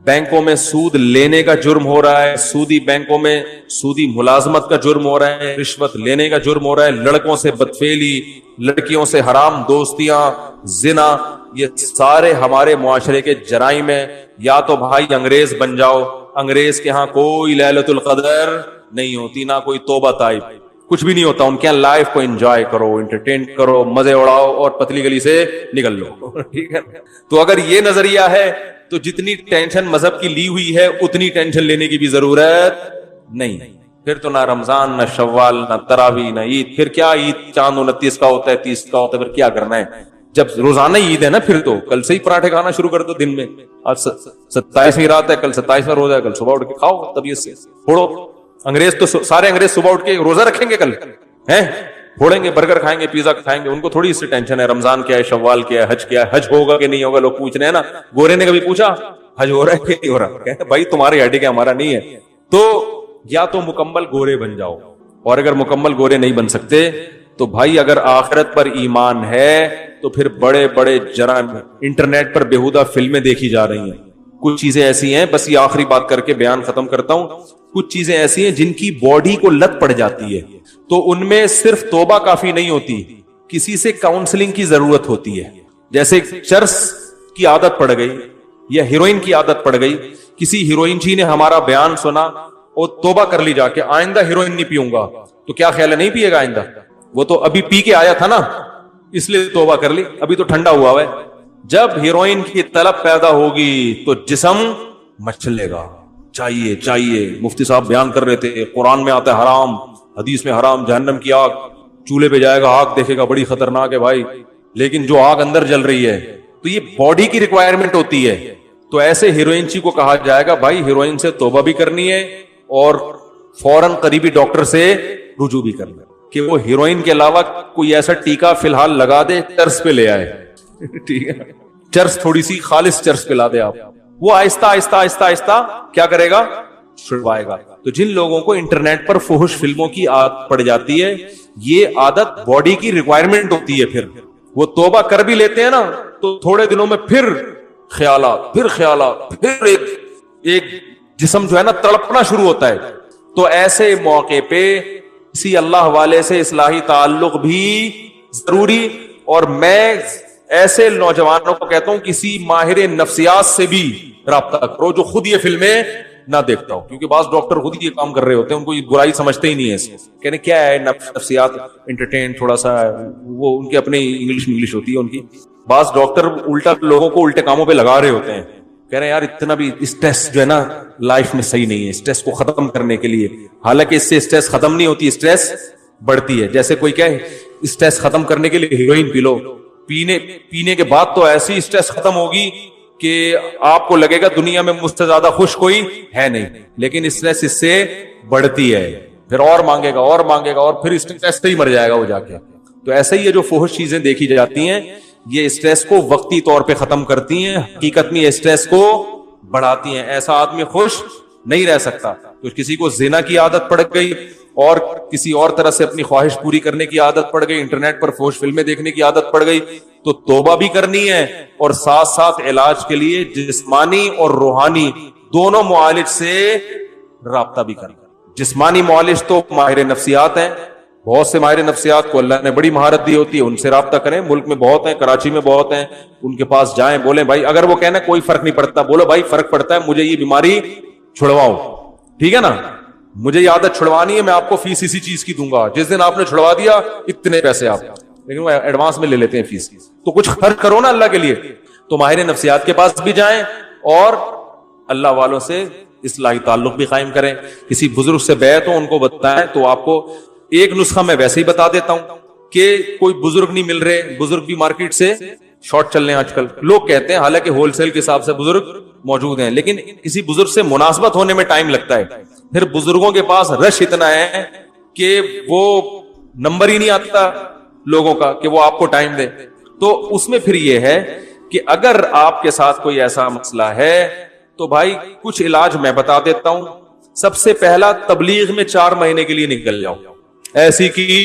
بینکوں میں سود لینے کا جرم ہو رہا ہے, سودی بینکوں میں سودی ملازمت کا جرم ہو رہا ہے, رشوت لینے کا جرم ہو رہا ہے, لڑکوں سے بدفعلی, لڑکیوں سے حرام دوستیاں, زنا, یہ سارے ہمارے معاشرے کے جرائم ہیں. یا تو بھائی انگریز بن جاؤ, انگریز کے ہاں کوئی لیلۃ القدر نہیں ہوتی, نہ کوئی توبہ طائب, کچھ بھی نہیں ہوتا ان کے یہاں. لائف کو انجوائے کرو, انٹرٹین کرو, مزے اڑاؤ اور پتلی گلی سے نکل لو. ٹھیک ہے, تو اگر یہ نظریہ ہے تو جتنی ٹینشن مذہب کی لی ہوئی ہے اتنی ٹینشن لینے کی بھی ضرورت نہیں. پھر تو نہ رمضان, نہ شوال, نہ تراویح, نہ عید. پھر کیا عید چاند 29 کا ہوتا ہے, 30 کا ہوتا ہے, پھر کیا کرنا ہے جب روزانہ عید ہے نا. پھر تو کل سے ہی پراٹھے کھانا شروع کر دو دن میں. آج 27ویں رات ہے, کل 27واں روزہ ہے, کل صبح اٹھ کے کھاؤ طبیعت سے پھوڑو. انگریز تو سارے انگریز صبح اٹھ کے روزہ رکھیں گے, کل ہیں پھوڑیں گے, برگر کھائیں گے, پیزا کھائیں گے. ان کو تھوڑی اس سے ٹینشن ہے رمضان کیا ہے, شوال کیا ہے, حج کیا ہے, حج ہوگا کہ نہیں ہوگا. لوگ پوچھ رہے ہیں نا, گورے نے کبھی پوچھا حج ہو رہا ہے کہ نہیں ہو رہا؟ بھائی تمہاری ہڈی کا ہمارا نہیں ہے. تو یا تو مکمل گورے بن جاؤ, اور اگر مکمل گورے نہیں بن سکتے تو بھائی اگر آخرت پر ایمان ہے تو پھر بڑے بڑے جرائم. انٹرنیٹ پر بیہودہ فلمیں دیکھی جا رہی ہیں. کچھ چیزیں ایسی ہیں, بس یہ آخری بات کر کے بیان ختم کرتا ہوں, کچھ چیزیں ایسی ہیں جن کی باڈی کو لت پڑ جاتی ہے, تو ان میں صرف توبہ کافی نہیں ہوتی, کسی سے کاؤنسلنگ کی ضرورت ہوتی ہے. جیسے چرس کی عادت پڑ گئی یا ہیروئن کی عادت پڑ گئی, کسی ہیروئن جی نے ہمارا بیان سنا اور توبہ کر لی جا کے, آئندہ ہیروئن نہیں پیوں گا. تو کیا خیال ہے نہیں پیے گا آئندہ؟ وہ تو ابھی پی کے آیا تھا نا, اس لیے توبہ کر لی, ابھی تو ٹھنڈا ہوا ہے. جب ہیروئن کی طلب پیدا ہوگی تو جسم مچلے گا, چاہیے چاہیے. مفتی صاحب بیان کر رہے تھے, قرآن میں آتا ہے حرام, حدیث میں حرام, جہنم کی آگ, چولہے پہ جائے گا, آگ دیکھے گا, بڑی خطرناک ہے بھائی. لیکن جو آگ اندر جل رہی ہے تو یہ باڈی کی ریکوائرمنٹ ہوتی ہے. تو ایسے ہیروئن چی کو کہا جائے گا بھائی ہیروئن سے توبہ بھی کرنی ہے اور فوراً قریبی ڈاکٹر سے رجوع بھی کرنا ہے, کہ وہ ہیروئن کے علاوہ کوئی ایسا ٹیکا فی الحال لگا دے, چرس پہ لے آئے. ٹھیک ہے, چرس تھوڑی سی خالص چرس پہ لا دے آپ, وہ آہستہ آہستہ آہستہ آہستہ کیا کرے گا, چھڑوائے گا. تو جن لوگوں کو انٹرنیٹ پر فحش فلموں کی عادت پڑ جاتی ہے, یہ عادت باڈی کی ریکوائرمنٹ ہوتی ہے. پھر وہ توبہ کر بھی لیتے ہیں نا تو تھوڑے دنوں میں پھر خیالات, پھر ایک جسم جو ہے نا تڑپنا شروع ہوتا ہے. تو ایسے موقع پہ کسی اللہ والے سے اصلاحی تعلق بھی ضروری. اور میں ایسے نوجوانوں کو کہتا ہوں کسی ماہر نفسیات سے بھی رابطہ کرو جو خود یہ فلمیں نہ دیکھتا ہو, کیونکہ بعض ڈاکٹر خود یہ کام کر رہے ہوتے ہیں, ان کو یہ برائی سمجھتے ہی نہیں ہے. کہنے کیا ہے نفسیات, انٹرٹین تھوڑا سا, وہ ان کی اپنی انگلش ہوتی ہے ان کی. بعض ڈاکٹر الٹا لوگوں کو الٹے کاموں پہ لگا رہے ہوتے ہیں, کہہ رہے ہیں یار اتنا بھی اسٹریس جو ہے نا لائف میں صحیح نہیں ہے, اسٹریس کو ختم کرنے کے لیے. حالانکہ اس سے اسٹریس ختم نہیں ہوتی, اسٹریس بڑھتی ہے. جیسے کوئی کہے اسٹریس ختم کرنے کے لیے ہیروئن پی لو, پینے کے بعد تو ایسی اسٹریس ختم ہوگی کہ آپ کو لگے گا دنیا میں مجھ سے زیادہ خوش کوئی ہے نہیں. لیکن اسٹریس اس سے بڑھتی ہے, پھر اور مانگے گا اور پھر اسٹریس سے ہی مر جائے گا وہ جا کے. تو ایسا ہی یہ جو فحش چیزیں دیکھی جاتی ہیں یہ اسٹریس کو وقتی طور پہ ختم کرتی ہیں, حقیقت میں اسٹریس کو بڑھاتی ہیں. ایسا آدمی خوش نہیں رہ سکتا. تو کسی کو زنا کی عادت پڑ گئی اور کسی اور طرح سے اپنی خواہش پوری کرنے کی عادت پڑ گئی, انٹرنیٹ پر فحش فلمیں دیکھنے کی عادت پڑ گئی, تو توبہ بھی کرنی ہے اور ساتھ ساتھ علاج کے لیے جسمانی اور روحانی دونوں معالج سے رابطہ بھی کرنا. جسمانی معالج تو ماہر نفسیات ہیں, بہت سے ماہر نفسیات کو اللہ نے بڑی مہارت دی ہوتی ہے, ان سے رابطہ کریں. ملک میں بہت ہیں, کراچی میں بہت ہیں, ان کے پاس جائیں, بولیں بھائی اگر وہ کہنا کوئی فرق نہیں پڑتا, بولو بھائی فرق پڑتا ہے, مجھے یہ بیماری چھڑواؤ, ٹھیک ہے نا, مجھے یہ عادت چھڑوانی ہے, میں آپ کو فیس اسی چیز کی دوں گا, جس دن آپ نے چھڑوا دیا اتنے پیسے آپ, لیکن وہ ایڈوانس میں لے لیتے ہیں فیس. تو کچھ خرچ کرو نا اللہ کے لیے. تو ماہر نفسیات کے پاس بھی جائیں اور اللہ والوں سے اصلاحی تعلق بھی قائم کریں. کسی بزرگ سے بیعت ہو, ان کو بتائیں. تو آپ کو ایک نسخہ میں ویسے ہی بتا دیتا ہوں کہ کوئی بزرگ نہیں مل رہے, بزرگ بھی مارکیٹ سے شارٹ چل رہے ہیں آج کل. لوگ کہتے ہیں حالانکہ ہول سیل کے حساب سے بزرگ موجود ہیں, لیکن کسی بزرگ سے مناسبت ہونے میں ٹائم لگتا ہے. پھر بزرگوں کے پاس رش اتنا ہے کہ وہ نمبر ہی نہیں آتا لوگوں کا کہ وہ آپ کو ٹائم دے. تو اس میں پھر یہ ہے کہ اگر آپ کے ساتھ کوئی ایسا مسئلہ ہے تو بھائی کچھ علاج میں بتا دیتا ہوں. سب سے پہلا, تبلیغ میں 4 مہینے کے لیے نکل جاؤ. ایسی کی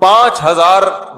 5,000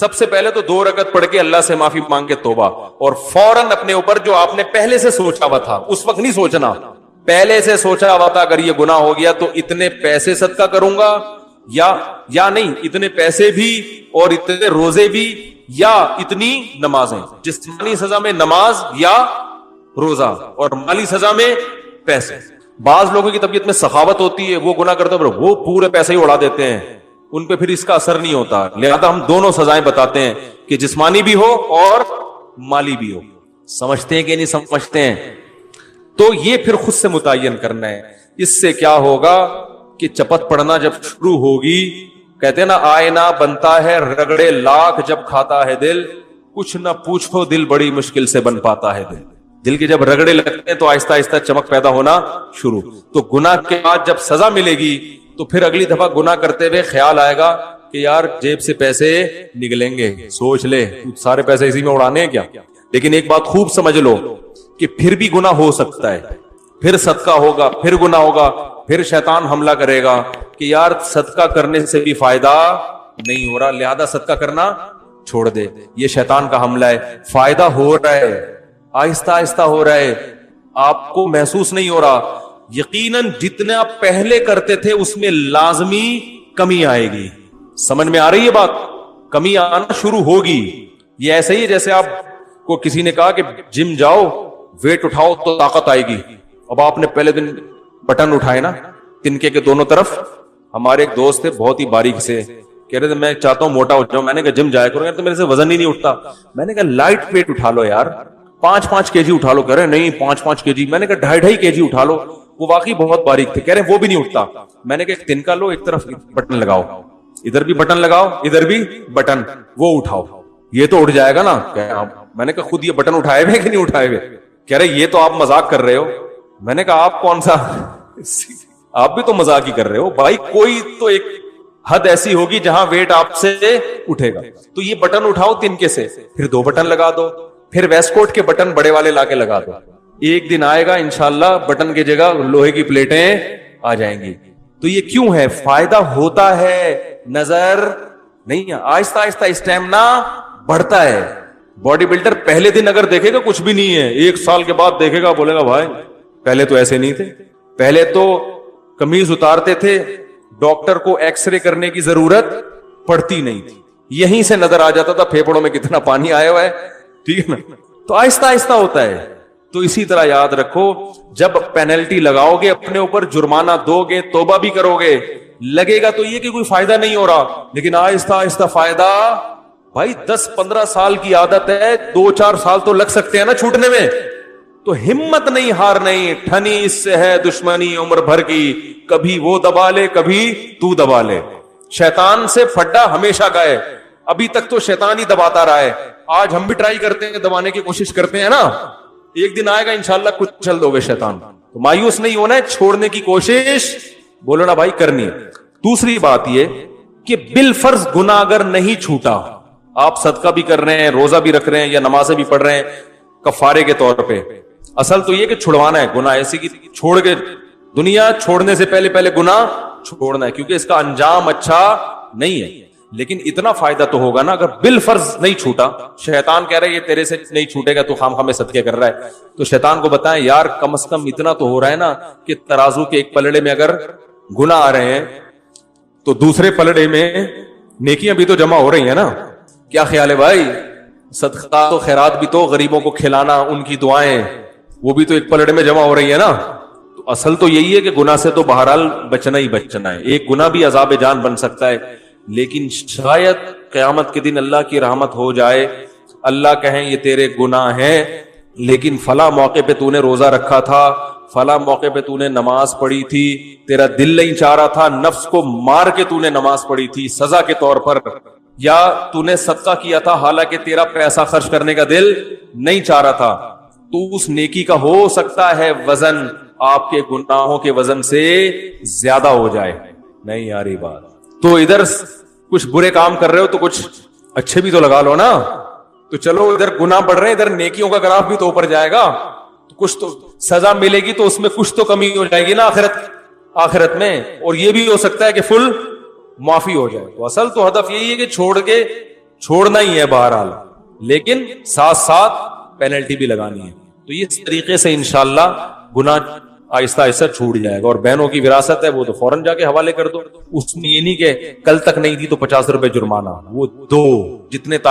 سب سے پہلے تو 2 رکعت پڑھ کے اللہ سے معافی مانگ کے توبہ, اور فوراً اپنے اوپر جو آپ نے پہلے سے سوچا ہوا تھا, اس وقت نہیں سوچنا, پہلے سے سوچا ہوا تھا اگر یہ گناہ ہو گیا تو اتنے پیسے صدقہ کروں گا یا نہیں, اتنے پیسے بھی اور اتنے روزے بھی یا اتنی نمازیں, جسمانی سزا میں نماز یا روزہ اور مالی سزا میں پیسے. بعض لوگوں کی طبیعت میں سخاوت ہوتی ہے, وہ گناہ کرتے ہیں وہ پورے پیسے ہی اڑا دیتے ہیں, ان پہ پھر اس کا اثر نہیں ہوتا. لہذا ہم دونوں سزائیں بتاتے ہیں کہ جسمانی بھی ہو اور مالی بھی ہو. سمجھتے ہیں کہ نہیں سمجھتے ہیں؟ تو یہ پھر خود سے متعین کرنا ہے. اس سے کیا ہوگا کہ چپت پڑنا جب شروع ہوگی, کہتے ہیں نا آئینہ بنتا ہے رگڑے لاکھ جب کھاتا ہے دل, کچھ نہ پوچھو دل بڑی مشکل سے بن پاتا ہے دل. دل کے جب رگڑے لگتے ہیں تو آہستہ آہستہ چمک پیدا ہونا شروع. تو گناہ کے بعد جب سزا ملے گی تو پھر اگلی دفعہ گناہ کرتے ہوئے خیال آئے گا کہ یار جیب سے پیسے نکلیں گے, سوچ لے سارے پیسے اسی میں اڑانے ہیں کیا. لیکن ایک بات خوب سمجھ لو کہ پھر بھی گناہ ہو سکتا ہے, پھر صدقہ ہوگا, پھر گناہ ہوگا, پھر شیطان حملہ کرے گا کہ یار صدقہ کرنے سے بھی فائدہ نہیں ہو رہا, لہذا صدقہ کرنا چھوڑ دے. یہ شیطان کا حملہ ہے. فائدہ ہو رہا ہے, آہستہ آہستہ ہو رہا ہے, آپ کو محسوس نہیں ہو رہا. یقیناً جتنا پہلے کرتے تھے اس میں لازمی کمی آئے گی. سمجھ میں آ رہی ہے بات؟ کمی آنا شروع ہوگی. یہ ایسا ہی ہے جیسے آپ کو کسی نے کہا کہ جم جاؤ, ویٹ اٹھاؤ تو طاقت آئے گی. اب آپ نے پہلے دن بٹن اٹھائے نا تنکے کے دونوں طرف. ہمارے ایک دوست تھے بہت ہی باریک سے, کہہ رہے تھے میں چاہتا ہوں موٹا ہو جاؤں. میں نے کہا جم جایا کرو. تو میرے سے وزن ہی نہیں اٹھتا. میں نے کہا لائٹ ویٹ اٹھا لو یار, 5-5 kg اٹھا لو. کہہ رہے نہیں 5-5 kg. میں نے کہا 2.5 kg اٹھا لو. وہ واقعی بہت باریک تھے. کہہ رہے وہ بھی نہیں اٹھتا. میں نے کہا ایک تنکا لو, ایک طرف بٹن لگاؤ, ادھر بھی بٹن لگاؤ, ادھر بھی بٹن, وہ اٹھاؤ, یہ تو اٹھ جائے گا نا. میں نے کہا خود یہ بٹن اٹھائے ہوئے کہ نہیں اٹھائے ہوئے؟ کہہ رہے یہ تو آپ مذاق کر رہے ہو. میں نے کہا آپ کون سا, آپ بھی تو مذاق ہی کر رہے ہو بھائی. کوئی تو ایک حد ایسی ہوگی جہاں ویٹ آپ سے اٹھے گا. تو یہ بٹن اٹھاؤ تنکے سے, پھر 2 بٹن لگا دو, پھر ویسٹ کوٹ کے بٹن بڑے والے لا کے لگا دو. ایک دن آئے گا انشاءاللہ بٹن کی جگہ لوہے کی پلیٹیں آ جائیں گی. تو یہ کیوں ہے؟ فائدہ ہوتا ہے, نظر نہیں. آہستہ آہستہ اسٹیمنا بڑھتا ہے. باڈی بلڈر پہلے دن اگر دیکھے گا کچھ بھی نہیں ہے, 1 سال کے بعد دیکھے گا بولے گا بھائی پہلے تو ایسے نہیں تھے. پہلے تو قمیض اتارتے تھے, ڈاکٹر کو ایکس رے کرنے کی ضرورت پڑتی نہیں تھی, یہیں سے نظر آ جاتا تھا پھیپڑوں میں کتنا پانی آیا ہوا ہے. ٹھیک ہے نا؟ تو آہستہ آہستہ ہوتا ہے. تو اسی طرح یاد رکھو, جب پینلٹی لگاؤ گے اپنے اوپر, جرمانہ دو گے, توبہ بھی کرو گے, لگے گا تو یہ کہ کوئی فائدہ نہیں ہو رہا, لیکن آہستہ آہستہ فائدہ. بھائی 10-15 سال کی عادت ہے, 2-4 سال تو لگ سکتے ہیں نا چھوٹنے میں. تو ہمت نہیں ہارنا, ٹھنی اس سے ہے دشمنی عمر بھر کی, کبھی وہ دبا لے کبھی تو دبا لے. شیطان سے پھڈا ہمیشہ کا ہے, ابھی تک تو شیطان ہی دباتا رہا ہے. آج ہم بھی ٹرائی کرتے ہیں, دبانے کی کوشش کرتے ہیں نا, ایک دن آئے گا انشاءاللہ کچھ چل دو گے شیطان. تو مایوس نہیں ہونا ہے, چھوڑنے کی کوشش بولو نا بھائی کرنی ہے. دوسری بات یہ کہ بالفرض گناہ اگر نہیں چھوٹا, آپ صدقہ بھی کر رہے ہیں, روزہ بھی رکھ رہے ہیں, یا نمازیں بھی پڑھ رہے ہیں کفارے کے طور پہ, اصل تو یہ کہ چھڑوانا ہے گناہ. ایسی کہ چھوڑ کے دنیا چھوڑنے سے پہلے گناہ چھوڑنا ہے, کیونکہ اس کا انجام اچھا نہیں ہے. لیکن اتنا فائدہ تو ہوگا نا اگر بالفرض نہیں چھوٹا. شیطان کہہ رہا ہے یہ تیرے سے نہیں چھوٹے گا, تو خام خام صدقے کر رہا ہے. تو شیطان کو بتائیں یار کم از کم اتنا تو ہو رہا ہے نا کہ ترازو کے ایک پلڑے میں اگر گناہ آ رہے ہیں تو دوسرے پلڑے میں نیکیاں بھی تو جمع ہو رہی ہیں نا. کیا خیال ہے بھائی؟ صدقہ تو خیرات بھی تو, غریبوں کو کھلانا, ان کی دعائیں, وہ بھی تو ایک پلڑے میں جمع ہو رہی ہے نا. تو اصل تو یہی ہے کہ گناہ سے تو بہرحال بچنا ہی بچنا ہے. ایک گناہ بھی عذاب جان بن سکتا ہے, لیکن شاید قیامت کے دن اللہ کی رحمت ہو جائے, اللہ کہیں یہ تیرے گناہ ہیں, لیکن فلاں موقع پہ تو نے روزہ رکھا تھا, فلاں موقع پہ تو نے نماز پڑھی تھی, تیرا دل نہیں چاہ رہا تھا, نفس کو مار کے تو نے نماز پڑھی تھی سزا کے طور پر, یا تو نے صدقہ کیا تھا حالانکہ تیرا پیسہ خرچ کرنے کا دل نہیں چاہ رہا تھا, تو اس نیکی کا ہو سکتا ہے وزن آپ کے گناہوں کے وزن سے زیادہ ہو جائے. نہیں آ رہی بات؟ تو ادھر کچھ برے کام کر رہے ہو تو کچھ اچھے بھی تو لگا لو نا. تو چلو ادھر گناہ بڑھ رہے ہیں, ادھر نیکیوں کا گراف بھی تو اوپر جائے گا, تو کچھ تو سزا ملے گی, تو اس میں کچھ تو کمی ہو جائے گی نا آخرت میں. اور یہ بھی ہو سکتا ہے کہ فل معافی ہو جائے. تو اصل تو ہدف یہی ہے کہ چھوڑنا ہی ہے بہرحال، لیکن ساتھ ساتھ پینلٹی بھی لگانی ہے. تو اس طریقے سے انشاءاللہ گناہ آہستہ آہستہ چھوٹ جائے گا. اور بہنوں کی وراثت ہے وہ تو فوراً جا کے حوالے کر دو. اس میں یہ نہیں کہ کل تک نہیں دی تو 50 روپے جرمانہ، وہ دو جتنے تاریخ